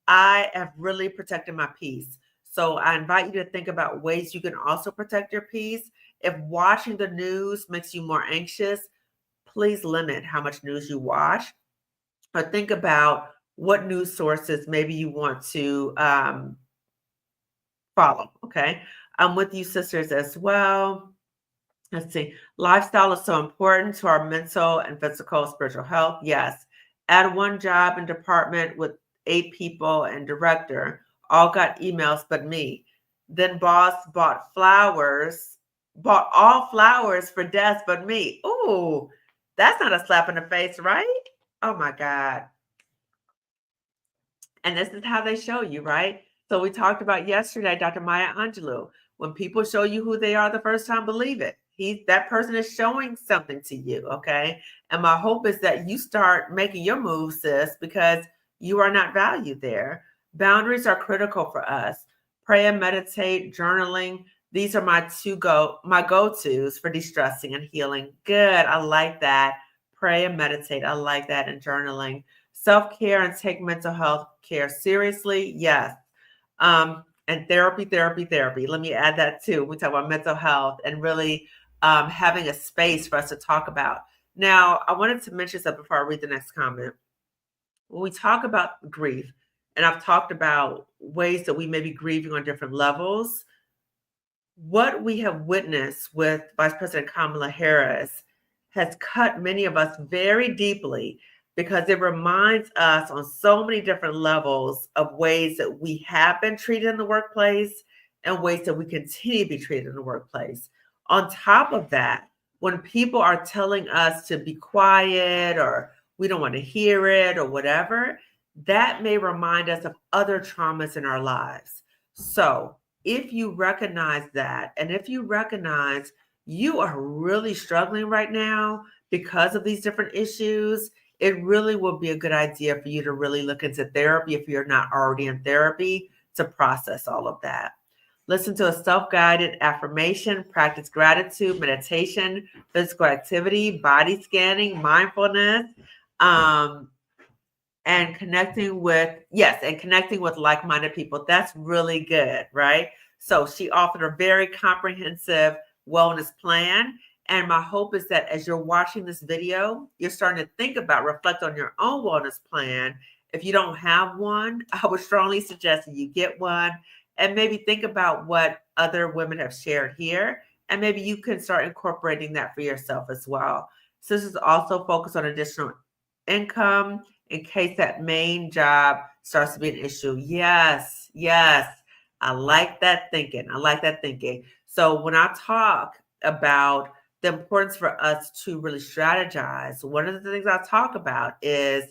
I have really protected my peace. So I invite you to think about ways you can also protect your peace. If watching the news makes you more anxious, please limit how much news you watch, or think about what news sources maybe you want to follow. Okay. I'm with you, sisters, as well. Let's see. Lifestyle is so important to our mental and physical, spiritual health. Yes. At one job and department with 8 people and director, all got emails but me. Then boss bought all flowers for desk but me. Ooh, that's not a slap in the face, right? Oh my God. And this is how they show you, right? So we talked about yesterday, Dr. Maya Angelou. When people show you who they are the first time, believe it. That person is showing something to you, okay? And my hope is that you start making your moves, sis, because you are not valued there. Boundaries are critical for us. Pray and meditate, journaling. These are my go-tos for de-stressing and healing. Good. I like that. Pray and meditate. I like that. And journaling. Self-care and take mental health care seriously. Yes. And therapy. Let me add that too. We talk about mental health and really having a space for us to talk about. Now, I wanted to mention something before I read the next comment. When we talk about grief, and I've talked about ways that we may be grieving on different levels, what we have witnessed with Vice President Kamala Harris has cut many of us very deeply, because it reminds us on so many different levels of ways that we have been treated in the workplace and ways that we continue to be treated in the workplace. On top of that, when people are telling us to be quiet or we don't want to hear it or whatever, that may remind us of other traumas in our lives. So if you recognize that, and if you recognize you are really struggling right now because of these different issues, it really will be a good idea for you to really look into therapy if you're not already in therapy, to process all of that. Listen to a self-guided affirmation, practice gratitude, meditation, physical activity, body scanning, mindfulness, and connecting with like-minded people. That's really good, right? So she offered a very comprehensive wellness plan. And my hope is that as you're watching this video, you're starting to reflect on your own wellness plan. If you don't have one, I would strongly suggest that you get one and maybe think about what other women have shared here. And maybe you can start incorporating that for yourself as well. So this is also focused on additional income in case that main job starts to be an issue. Yes. I like that thinking. So when I talk about the importance for us to really strategize, one of the things I talk about is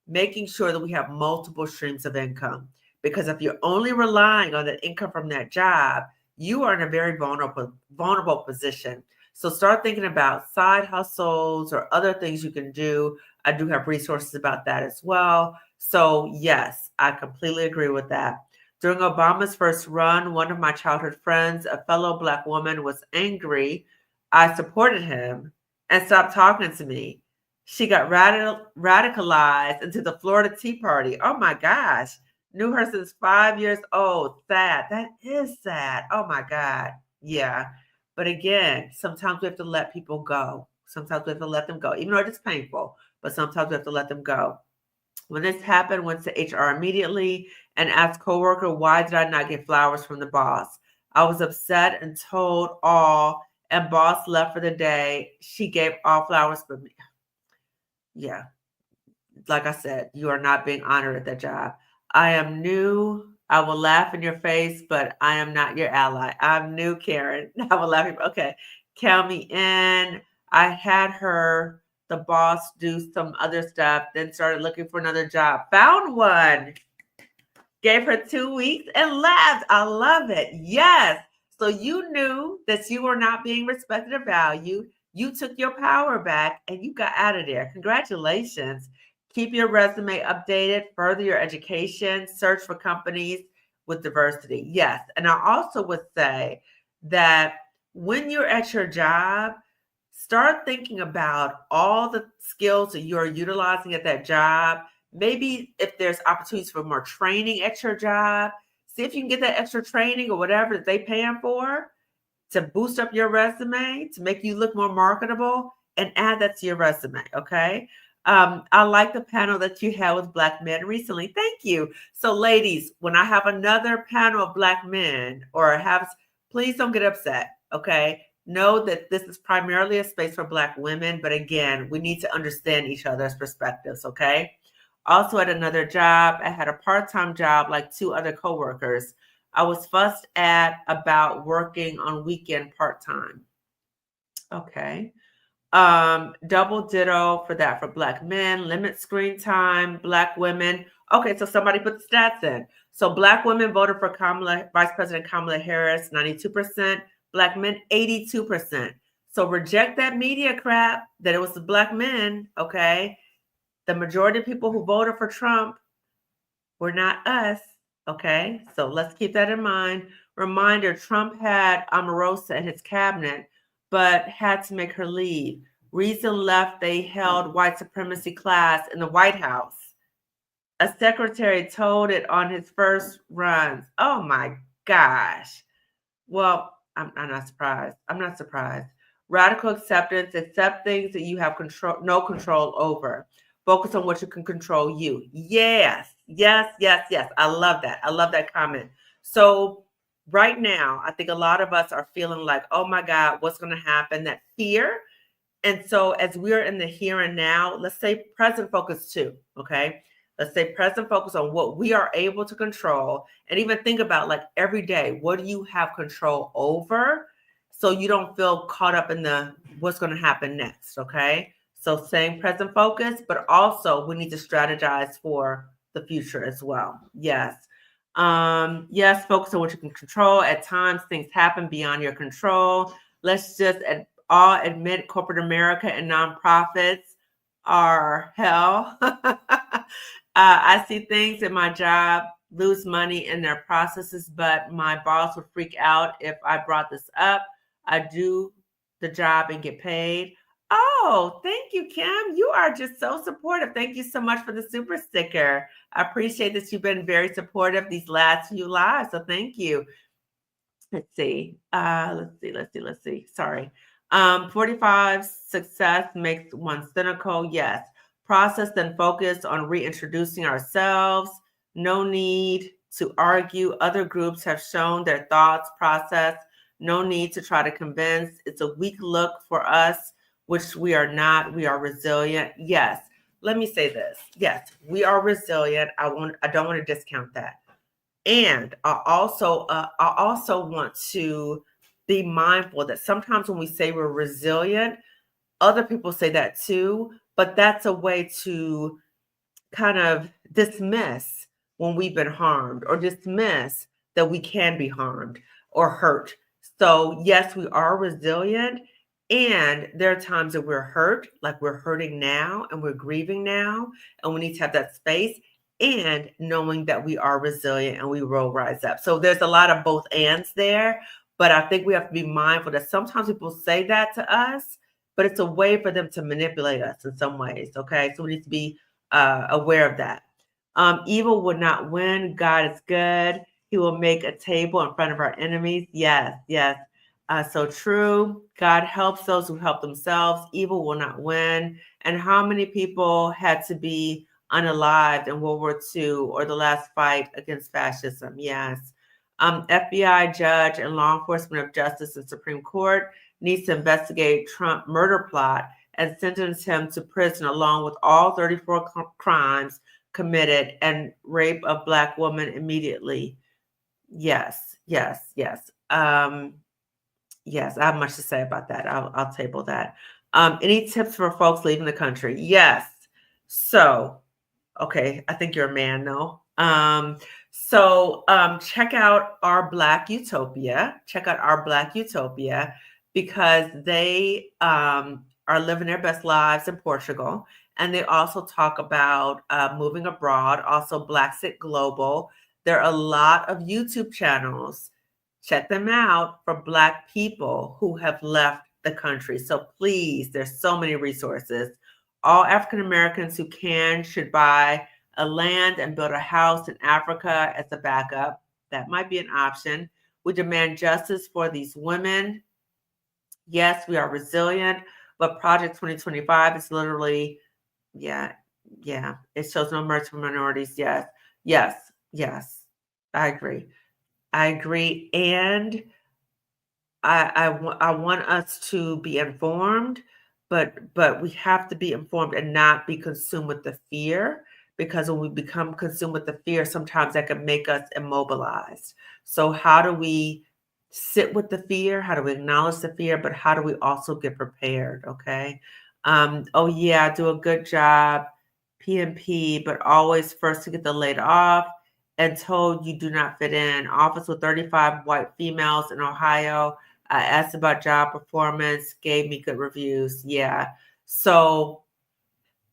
making sure that we have multiple streams of income. Because if you're only relying on the income from that job, you are in a very vulnerable position. So start thinking about side hustles or other things you can do. I do have resources about that as well. So yes, I completely agree with that. During Obama's first run, one of my childhood friends, a fellow Black woman, was angry I supported him and stopped talking to me. She got radicalized into the Florida Tea Party. Oh my gosh. Knew her since 5 years old. Sad. That is sad. Oh my God. Yeah. But again, sometimes we have to let people go. Sometimes we have to let them go, even though it's painful, but sometimes we have to let them go. When this happened, went to HR immediately and asked coworker, why did I not get flowers from the boss? I was upset and told all, and boss left for the day. She gave all flowers but me. Yeah, like I said, you are not being honored at that job. I am new. I will laugh in your face, but I am not your ally. I'm new, Karen. I will laugh. Okay, count me in. I had her, the boss, do some other stuff, then started looking for another job. Found one. Gave her 2 weeks and left. I love it. Yes. So you knew that you were not being respected or valued. You took your power back and you got out of there. Congratulations. Keep your resume updated, further your education, search for companies with diversity. Yes. And I also would say that when you're at your job, start thinking about all the skills that you're utilizing at that job. Maybe if there's opportunities for more training at your job, see if you can get that extra training or whatever that they paying for to boost up your resume, to make you look more marketable, and add that to your resume, okay? I like the panel that you had with Black men recently. Thank you. So ladies, when I have another panel of Black men please don't get upset, okay? Know that this is primarily a space for Black women, but again, we need to understand each other's perspectives, okay? Also at another job, I had a part-time job like 2 other coworkers. I was fussed at about working on weekend part-time. Okay. Double ditto for that for Black men, limit screen time, Black women. Okay, so somebody put the stats in. So Black women voted for Vice President Kamala Harris, 92%, Black men, 82%. So reject that media crap that it was the Black men, okay? The majority of people who voted for Trump were not us, okay? So let's keep that in mind. Reminder, Trump had Omarosa in his cabinet, but had to make her leave. Reason left, they held white supremacy class in the White House. A secretary told it on his first runs. Oh my gosh. Well, I'm not surprised. I'm not surprised. Radical acceptance, accept things that you have no control over. Focus on what you can control you. Yes, yes, yes, yes. I love that. I love that comment. So right now, I think a lot of us are feeling like, oh my God, what's going to happen? That fear. And so as we're in the here and now, let's say present focus too, okay? Let's say present focus on what we are able to control and even think about like every day, what do you have control over so you don't feel caught up in the what's going to happen next, okay? So same present focus, but also we need to strategize for the future as well. Yes. Yes, focus on what you can control. At times things happen beyond your control. Let's just all admit corporate America and nonprofits are hell. I see things in my job lose money in their processes, but my boss would freak out if I brought this up. I do the job and get paid. Oh, thank you, Kim. You are just so supportive. Thank you so much for the super sticker. I appreciate that you've been very supportive these last few lives. So thank you. Let's see. Let's see. Sorry. 45 success makes one cynical. Yes. Process then focus on reintroducing ourselves. No need to argue. Other groups have shown their thoughts process. No need to try to convince. It's a weak look for us, which we are not. We are resilient. Yes. Let me say this. Yes, we are resilient. I don't want to discount that. And I also want to be mindful that sometimes when we say we're resilient, other people say that too, but that's a way to kind of dismiss when we've been harmed or dismiss that we can be harmed. or hurt. So yes, we are resilient. And there are times that we're hurt, like we're hurting now and we're grieving now, and we need to have that space and knowing that we are resilient and we will rise up. So there's a lot of both ands there, but I think we have to be mindful that sometimes people say that to us, but it's a way for them to manipulate us in some ways. Okay. So we need to be aware of that. Evil will not win. God is good. He will make a table in front of our enemies. Yes, yes. So true. God helps those who help themselves. Evil will not win. And how many people had to be unalived in World War II or the last fight against fascism? Yes. FBI judge and law enforcement of justice and Supreme Court needs to investigate Trump murder plot and sentence him to prison along with all 34 crimes committed and rape of Black woman immediately. Yes, yes, yes. Yes, I have much to say about that. I'll table that. Any tips for folks leaving the country? Yes. So, okay, I think you're a man though. Check out Our Black Utopia. Check out Our Black Utopia because they are living their best lives in Portugal. And they also talk about moving abroad, also Black Sit Global. There are a lot of YouTube channels. Check them out for Black people who have left the country. So please, there's so many resources. All African Americans who can should buy a land and build a house in Africa as a backup. That might be an option. We demand justice for these women. Yes, we are resilient, but Project 2025 is literally, yeah, yeah. It shows no mercy for minorities. Yes, yes, yes. I agree. I agree. And I want us to be informed, but we have to be informed and not be consumed with the fear, because when we become consumed with the fear, sometimes that can make us immobilized. So how do we sit with the fear? How do we acknowledge the fear? But how do we also get prepared? Okay. Oh yeah, do a good job, PMP, but always first to get the laid off and told you do not fit in. Office with 35 white females in Ohio. I asked about job performance, gave me good reviews. Yeah. So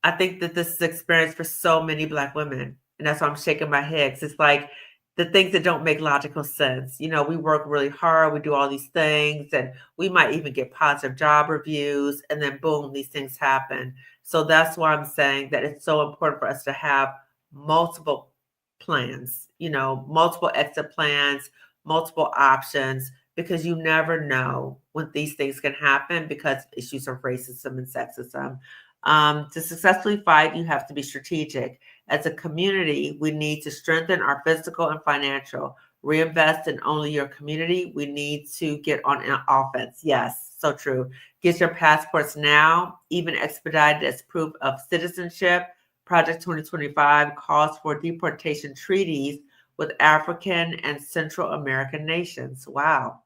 I think that this is experience for so many Black women. And that's why I'm shaking my head. 'Cause it's like the things that don't make logical sense. You know, we work really hard, we do all these things, and we might even get positive job reviews, and then boom, these things happen. So that's why I'm saying that it's so important for us to have multiple plans, you know, multiple exit plans, multiple options, because you never know when these things can happen because of issues of racism and sexism. To successfully fight, you have to be strategic. As a community, we need to strengthen our physical and financial, reinvest in only your community. We need to get on offense. Yes, so true. Get your passports now, even expedited as proof of citizenship. Project 2025 calls for deportation treaties with African and Central American nations. Wow.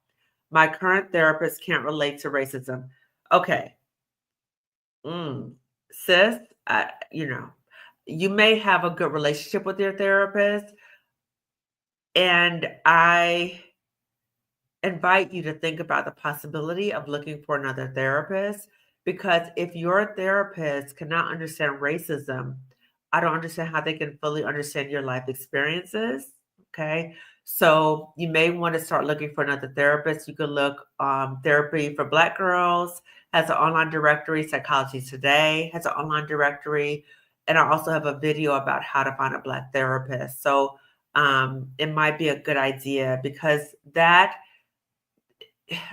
My current therapist can't relate to racism. Okay. Sis, you know, you may have a good relationship with your therapist, and I invite you to think about the possibility of looking for another therapist, because if your therapist cannot understand racism, I don't understand how they can fully understand your life experiences. Okay. So you may want to start looking for another therapist. You could look Therapy for Black Girls has an online directory. Psychology Today has an online directory. And I also have a video about how to find a Black therapist. So it might be a good idea, because that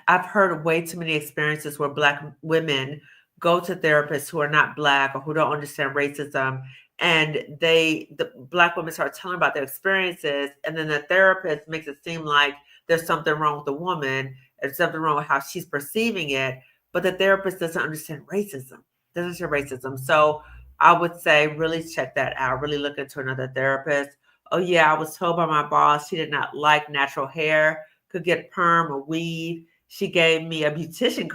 I've heard way too many experiences where Black women go to therapists who are not Black or who don't understand racism, and the Black women start telling about their experiences, and then the therapist makes it seem like there's something wrong with the woman, there's something wrong with how she's perceiving it, but the therapist doesn't understand racism, So I would say really check that out, really look into another therapist. Oh yeah, I was told by my boss she did not like natural hair, could get perm or weave. She gave me a beautician's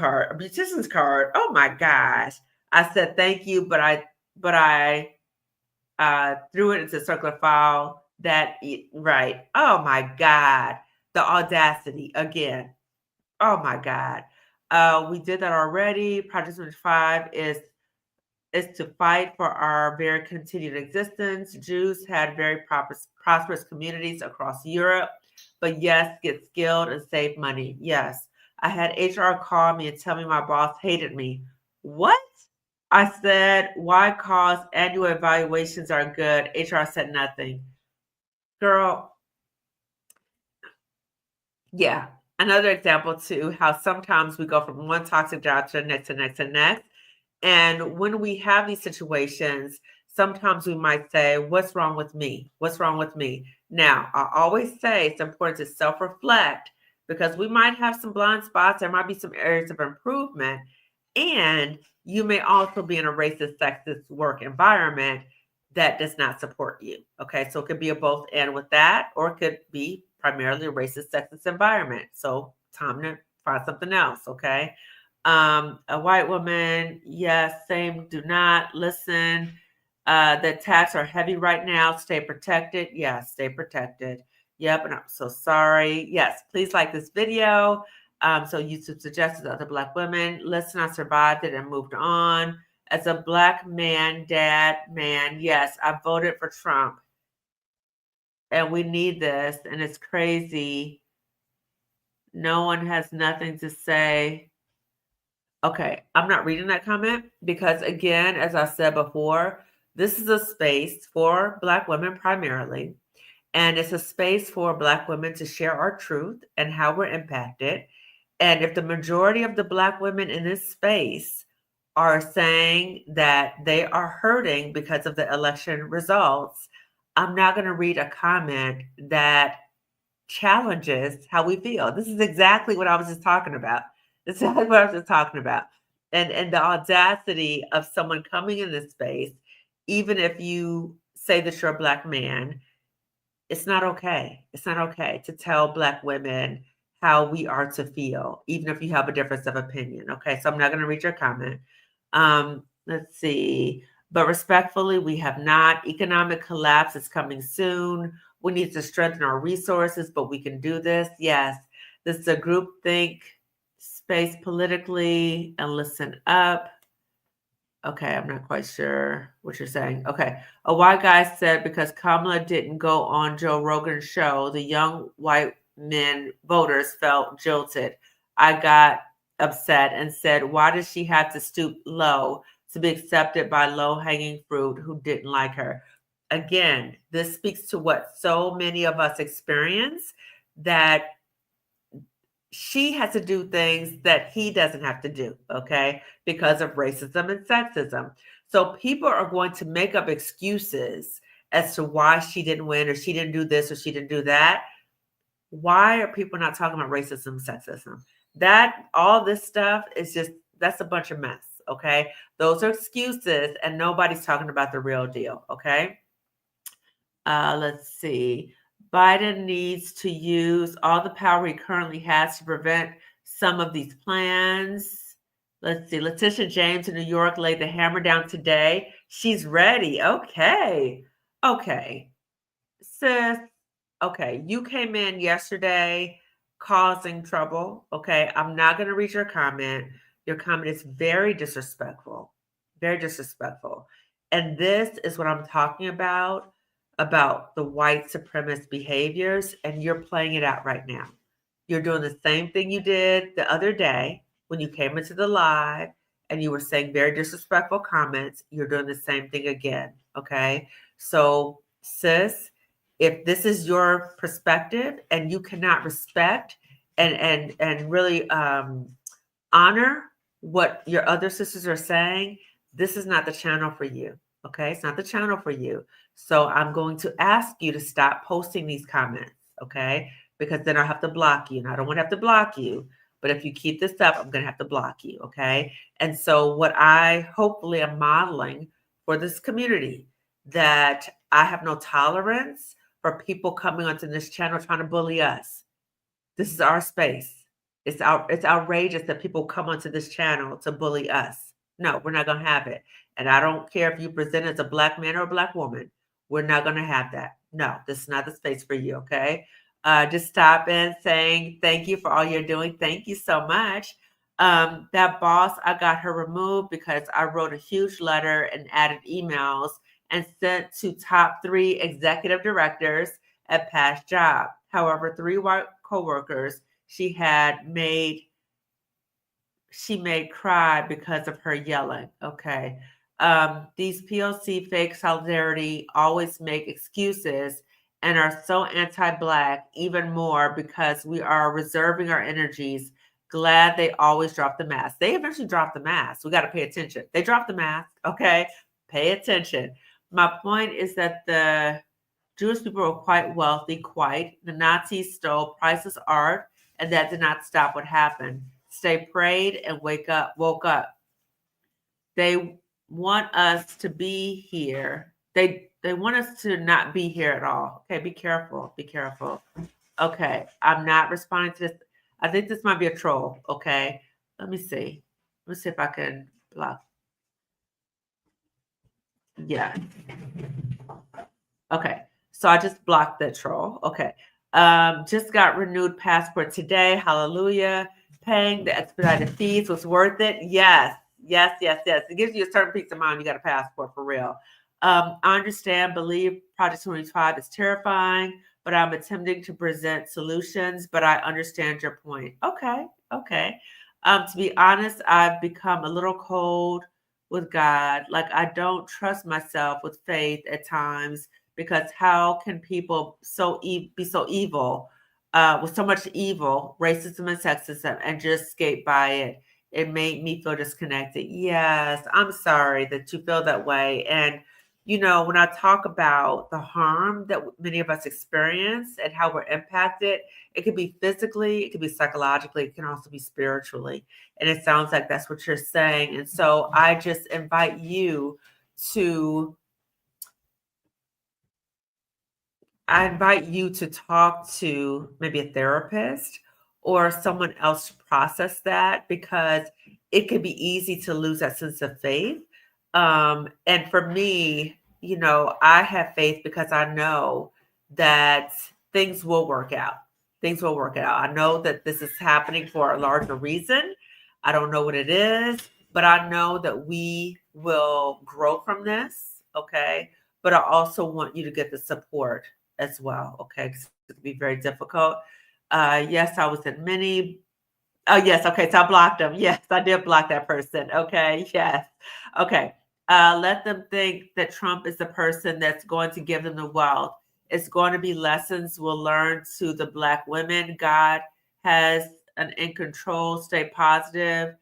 card. Oh my gosh. I said thank you, but I threw it into circular file. Right. Oh my God. The audacity again. Oh my God. We did that already. Project 25 is to fight for our very continued existence. Jews had very prosperous communities across Europe, but yes, get skilled and save money. Yes. I had HR call me and tell me my boss hated me. What? I said, why cause annual evaluations are good? HR said nothing. Girl, yeah. Another example too, how sometimes we go from one toxic job to the next, to next, to next. And when we have these situations, sometimes we might say, what's wrong with me? What's wrong with me? Now, I always say it's important to self-reflect because we might have some blind spots. There might be some areas of improvement. And you may also be in a racist, sexist work environment that does not support you. Okay. So it could be a both and with that, or it could be primarily a racist, sexist environment. So time to find something else. Okay. A white woman, yes, same, do not listen. The attacks are heavy right now. Stay protected. Yes, stay protected. Yep, and I'm so sorry. Yes, please like this video. So YouTube suggested other Black women. Listen, I survived it and moved on. As a Black man, dad, man, yes, I voted for Trump. And we need this, and it's crazy. No one has nothing to say. Okay, I'm not reading that comment because, again, as I said before, this is a space for Black women primarily. And it's a space for Black women to share our truth and how we're impacted. And if the majority of the Black women in this space are saying that they are hurting because of the election results, I'm not going to read a comment that challenges how we feel. This is exactly what I was just talking about. This is exactly what I was just talking about. And the audacity of someone coming in this space, even if you say that you're a Black man, it's not okay. It's not okay to tell Black women how we are to feel, even if you have a difference of opinion. Okay, so I'm not going to read your comment. Let's see. But respectfully, we have not. Economic collapse is coming soon. We need to strengthen our resources, but we can do this. Yes, this is a group think space politically and listen up. Okay, I'm not quite sure what you're saying. Okay. A white guy said because Kamala didn't go on Joe Rogan's show, the young white men voters felt jilted. I got upset and said, why does she have to stoop low to be accepted by low hanging fruit who didn't like her? Again, this speaks to what so many of us experience, that she has to do things that he doesn't have to do, okay, because of racism and sexism. So people are going to make up excuses as to why she didn't win, or she didn't do this, or she didn't do that. Why are people not talking about racism, sexism? That all this stuff is just, that's a bunch of mess, okay? Those are excuses, and nobody's talking about the real deal, okay? Let's see. Biden needs to use all the power he currently has to prevent some of these plans. Let's see. Letitia James in New York laid the hammer down today. She's ready. Okay. Okay. Sis, okay. You came in yesterday causing trouble. Okay. I'm not going to read your comment. Your comment is very disrespectful. Very disrespectful. And this is what I'm talking about the white supremacist behaviors, and you're playing it out right now. You're doing the same thing you did the other day when you came into the live and you were saying very disrespectful comments. You're doing the same thing again. Okay. So, sis, if this is your perspective and you cannot respect and really honor what your other sisters are saying, this is not the channel for you. Okay. It's not the channel for you. So I'm going to ask you to stop posting these comments. Okay. Because then I'll have to block you. And I don't want to have to block you. But if you keep this up, I'm going to have to block you. Okay. And so what I hopefully am modeling for this community, that I have no tolerance for people coming onto this channel trying to bully us. This is our space. It's outrageous that people come onto this channel to bully us. No, we're not going to have it. And I don't care if you present as a Black man or a Black woman. We're not going to have that. No, this is not the space for you, okay? Just stop in saying thank you for all you're doing. Thank you so much. That boss, I got her removed because I wrote a huge letter and added emails and sent to top 3 executive directors at past job. However, 3 white coworkers she made cry because of her yelling. Okay. These POC fake solidarity always make excuses and are so anti-Black even more because we are reserving our energies. Glad they always drop the mask. They eventually drop the mask. We got to pay attention. They drop the mask. Okay. Pay attention. My point is that the Jewish people were quite wealthy, the Nazis stole priceless art, and that did not stop what happened. Stay prayed and woke up. They want us to be here. They want us to not be here at all. Okay, be careful. Be careful. Okay, I'm not responding to this. I think this might be a troll. Okay, let me see. Let me see if I can block. Yeah. Okay. So I just blocked that troll. Okay. Just got renewed passport today. Hallelujah. Paying the expedited fees was worth it. Yes. Yes, yes, yes. It gives you a certain peace of mind. You got a passport for real. I understand, believe Project 25 is terrifying, but I'm attempting to present solutions, but I understand your point. Okay. Okay. To be honest, I've become a little cold with God. Like I don't trust myself with faith at times because how can people be so evil with so much evil, racism and sexism, and just skate by it? It made me feel disconnected. Yes, I'm sorry that you feel that way. And when I talk about the harm that many of us experience and how we're impacted, it could be physically, it could be psychologically, it can also be spiritually. And it sounds like that's what you're saying. And so I just invite you to talk to maybe a therapist or someone else to process that because it could be easy to lose that sense of faith. And for me, I have faith because I know that things will work out. Things will work out. I know that this is happening for a larger reason. I don't know what it is, but I know that we will grow from this. Okay. But I also want you to get the support as well. Okay. 'Cause it can be very difficult. Yes, I was in many. Oh, yes. Okay. So I blocked them. Yes, I did block that person. Okay. Yes. Okay. Let them think that Trump is the person that's going to give them the wealth. It's going to be lessons we'll learn to the Black women. God has an in control. Stay positive.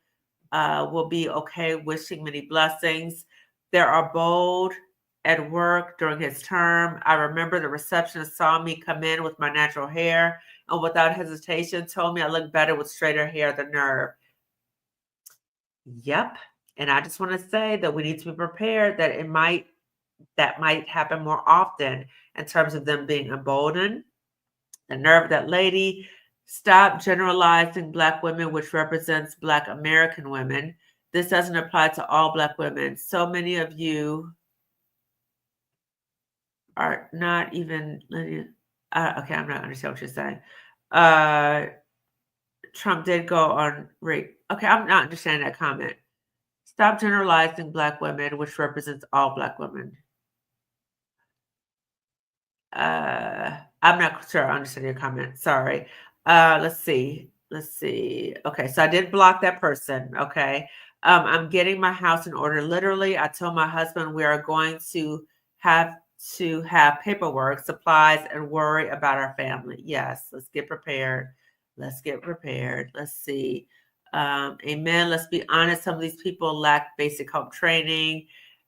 Will be okay. Wishing many blessings. There are bold at work during his term. I remember the receptionist saw me come in with my natural hair and without hesitation told me I looked better with straighter hair than nerve. Yep. And I just want to say that we need to be prepared that that might happen more often in terms of them being emboldened. The nerve of that lady. Stop generalizing Black women, which represents Black American women. This doesn't apply to all Black women. So many of you are not even. Okay, I'm not understanding what you're saying. Trump did go on rape. Okay, I'm not understanding that comment. Stop generalizing Black women, which represents all Black women. I'm not sure I understand your comment. Sorry. Let's see. Let's see. Okay, so I did block that person. Okay. I'm getting my house in order. Literally, I told my husband we are going have to have paperwork, supplies, and worry about our family. Yes, let's get prepared. Let's get prepared. Let's see. Amen. Let's be honest. Some of these people lack basic home training.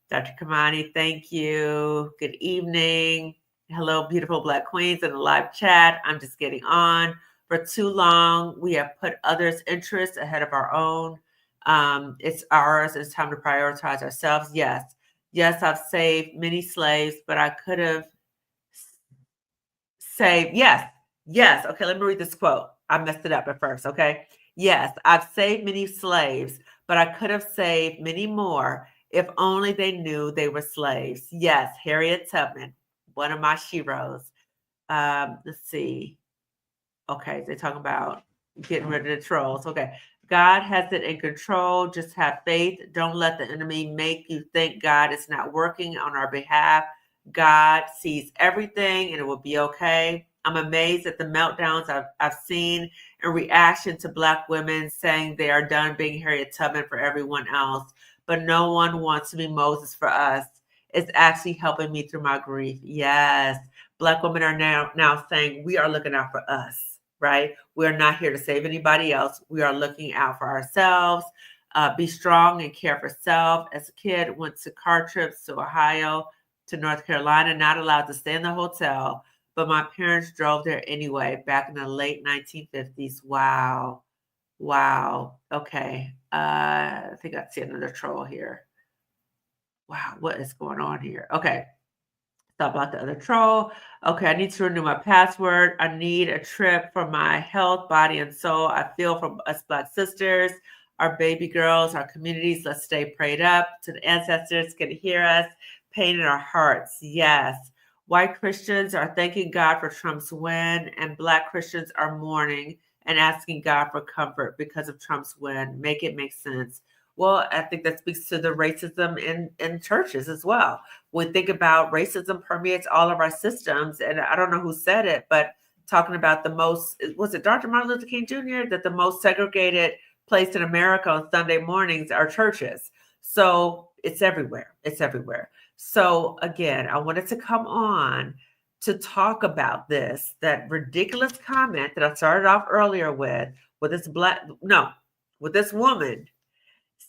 Dr. Kamani, thank you. Good evening. Hello, beautiful Black queens in the live chat. I'm just getting on. For too long, we have put others' interests ahead of our own. It's ours. It's time to prioritize ourselves. Yes. Yes, I've saved many slaves, but I could have saved. Yes. Yes. Okay, let me read this quote. I messed it up at first. Okay. Yes, I've saved many slaves, but I could have saved many more if only they knew they were slaves. Yes, Harriet Tubman, one of my sheroes. Let's see. Okay, they're talking about getting rid of the trolls. Okay. God has it in control. Just have faith. Don't let the enemy make you think God is not working on our behalf. God sees everything and it will be okay. I'm amazed at the meltdowns I've seen in reaction to Black women saying they are done being Harriet Tubman for everyone else, but no one wants to be Moses for us. It's actually helping me through my grief. Yes. Black women are now saying we are looking out for us, right? We're not here to save anybody else. We are looking out for ourselves. Be strong and care for self. As a kid, went to car trips to Ohio, to North Carolina, not allowed to stay in the hotel, but my parents drove there anyway back in the late 1950s. Wow. Wow. Okay. I think I see another troll here. Wow. What is going on here? Okay. Stop out the other troll. Okay, I need to renew my password. I need a trip for my health, body, and soul. I feel from us Black sisters, our baby girls, our communities. Let's stay prayed up to the ancestors can hear us, pain in our hearts. Yes. White Christians are thanking God for Trump's win, and Black Christians are mourning and asking God for comfort because of Trump's win. Make it make sense. Well, I think that speaks to the racism in churches as well. We think about racism permeates all of our systems. And I don't know who said it, but talking about the most, was it Dr. Martin Luther King Jr., that the most segregated place in America on Sunday mornings are churches. So it's everywhere. It's everywhere. So again, I wanted to come on to talk about this, that ridiculous comment that I started off earlier with this woman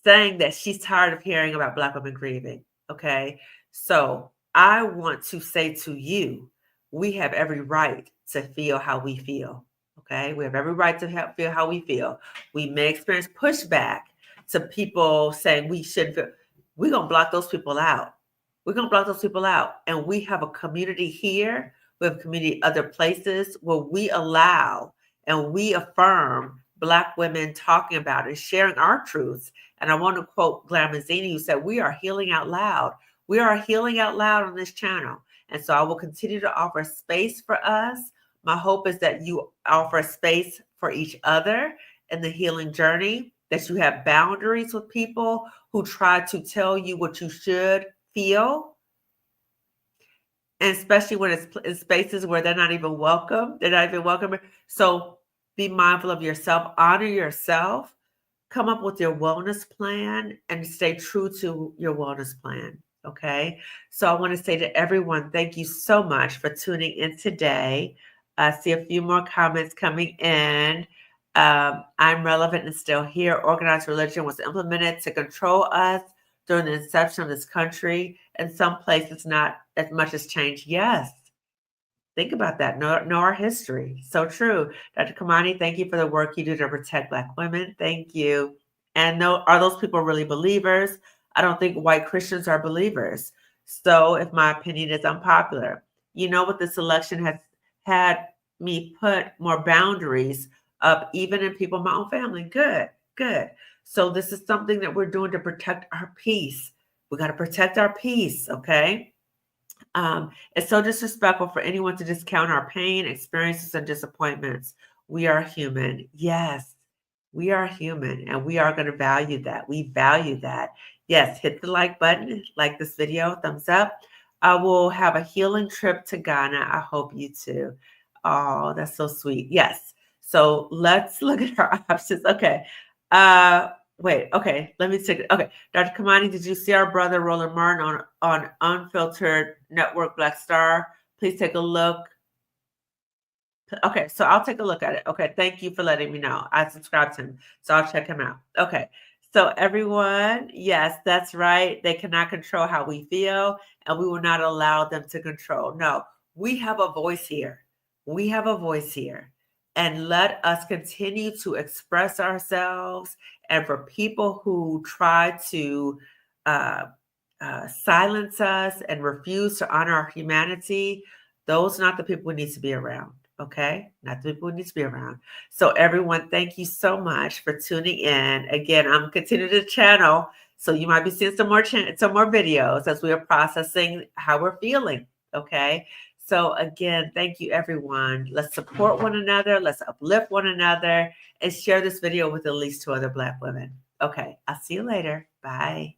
saying that she's tired of hearing about Black women grieving. Okay. So I want to say to you, we have every right to feel how we feel. Okay. We have every right to feel how we feel. We may experience pushback to people saying we shouldn't feel. We're going to block those people out. We're going to block those people out. And we have a community here. We have a community other places where we allow and we affirm Black women talking about and sharing our truths. And I want to quote Glamazini, who said, we are healing out loud. We are healing out loud on this channel. And so I will continue to offer space for us. My hope is that you offer space for each other in the healing journey, that you have boundaries with people who try to tell you what you should feel. And especially when it's in spaces where they're not even welcome. They're not even welcome. So be mindful of yourself, honor yourself, come up with your wellness plan and stay true to your wellness plan. Okay. So I want to say to everyone, thank you so much for tuning in today. I see a few more comments coming in. I'm relevant and still here. Organized religion was implemented to control us during the inception of this country. In some places, not as much has changed. Yes. Think about that. Know our history. So true. Dr. Kamani, thank you for the work you do to protect Black women. Thank you. And are those people really believers? I don't think white Christians are believers. So if my opinion is unpopular, you know what, this election has had me put more boundaries up, even in people in my own family. Good, good. So this is something that we're doing to protect our peace. We got to protect our peace, okay? It's so disrespectful for anyone to discount our pain, experiences, and disappointments. We are human. Yes, we are human, and we are going to value that. We value that. Yes, hit the like button, like this video, thumbs up. I will have a healing trip to Ghana. I hope you too. Oh, that's so sweet. Yes. So let's look at our options. Okay. Wait, okay, let me take it. Okay, Dr. Kamani, did you see our brother Roland Martin on Unfiltered Network Black Star? Please take a look. Okay, so I'll take a look at it. Okay, thank you for letting me know. I subscribed to him, so I'll check him out. Okay, so everyone, yes, that's right. They cannot control how we feel, and we will not allow them to control. No, we have a voice here. We have a voice here. And let us continue to express ourselves. And for people who try to silence us and refuse to honor our humanity, those are not the people we need to be around. Okay, not the people we need to be around. So everyone, thank you so much for tuning in. Again, I'm continuing the channel, so you might be seeing some more videos as we are processing how we're feeling. Okay. So again, thank you, everyone. Let's support one another. Let's uplift one another and share this video with at least 2 other Black women. Okay, I'll see you later. Bye.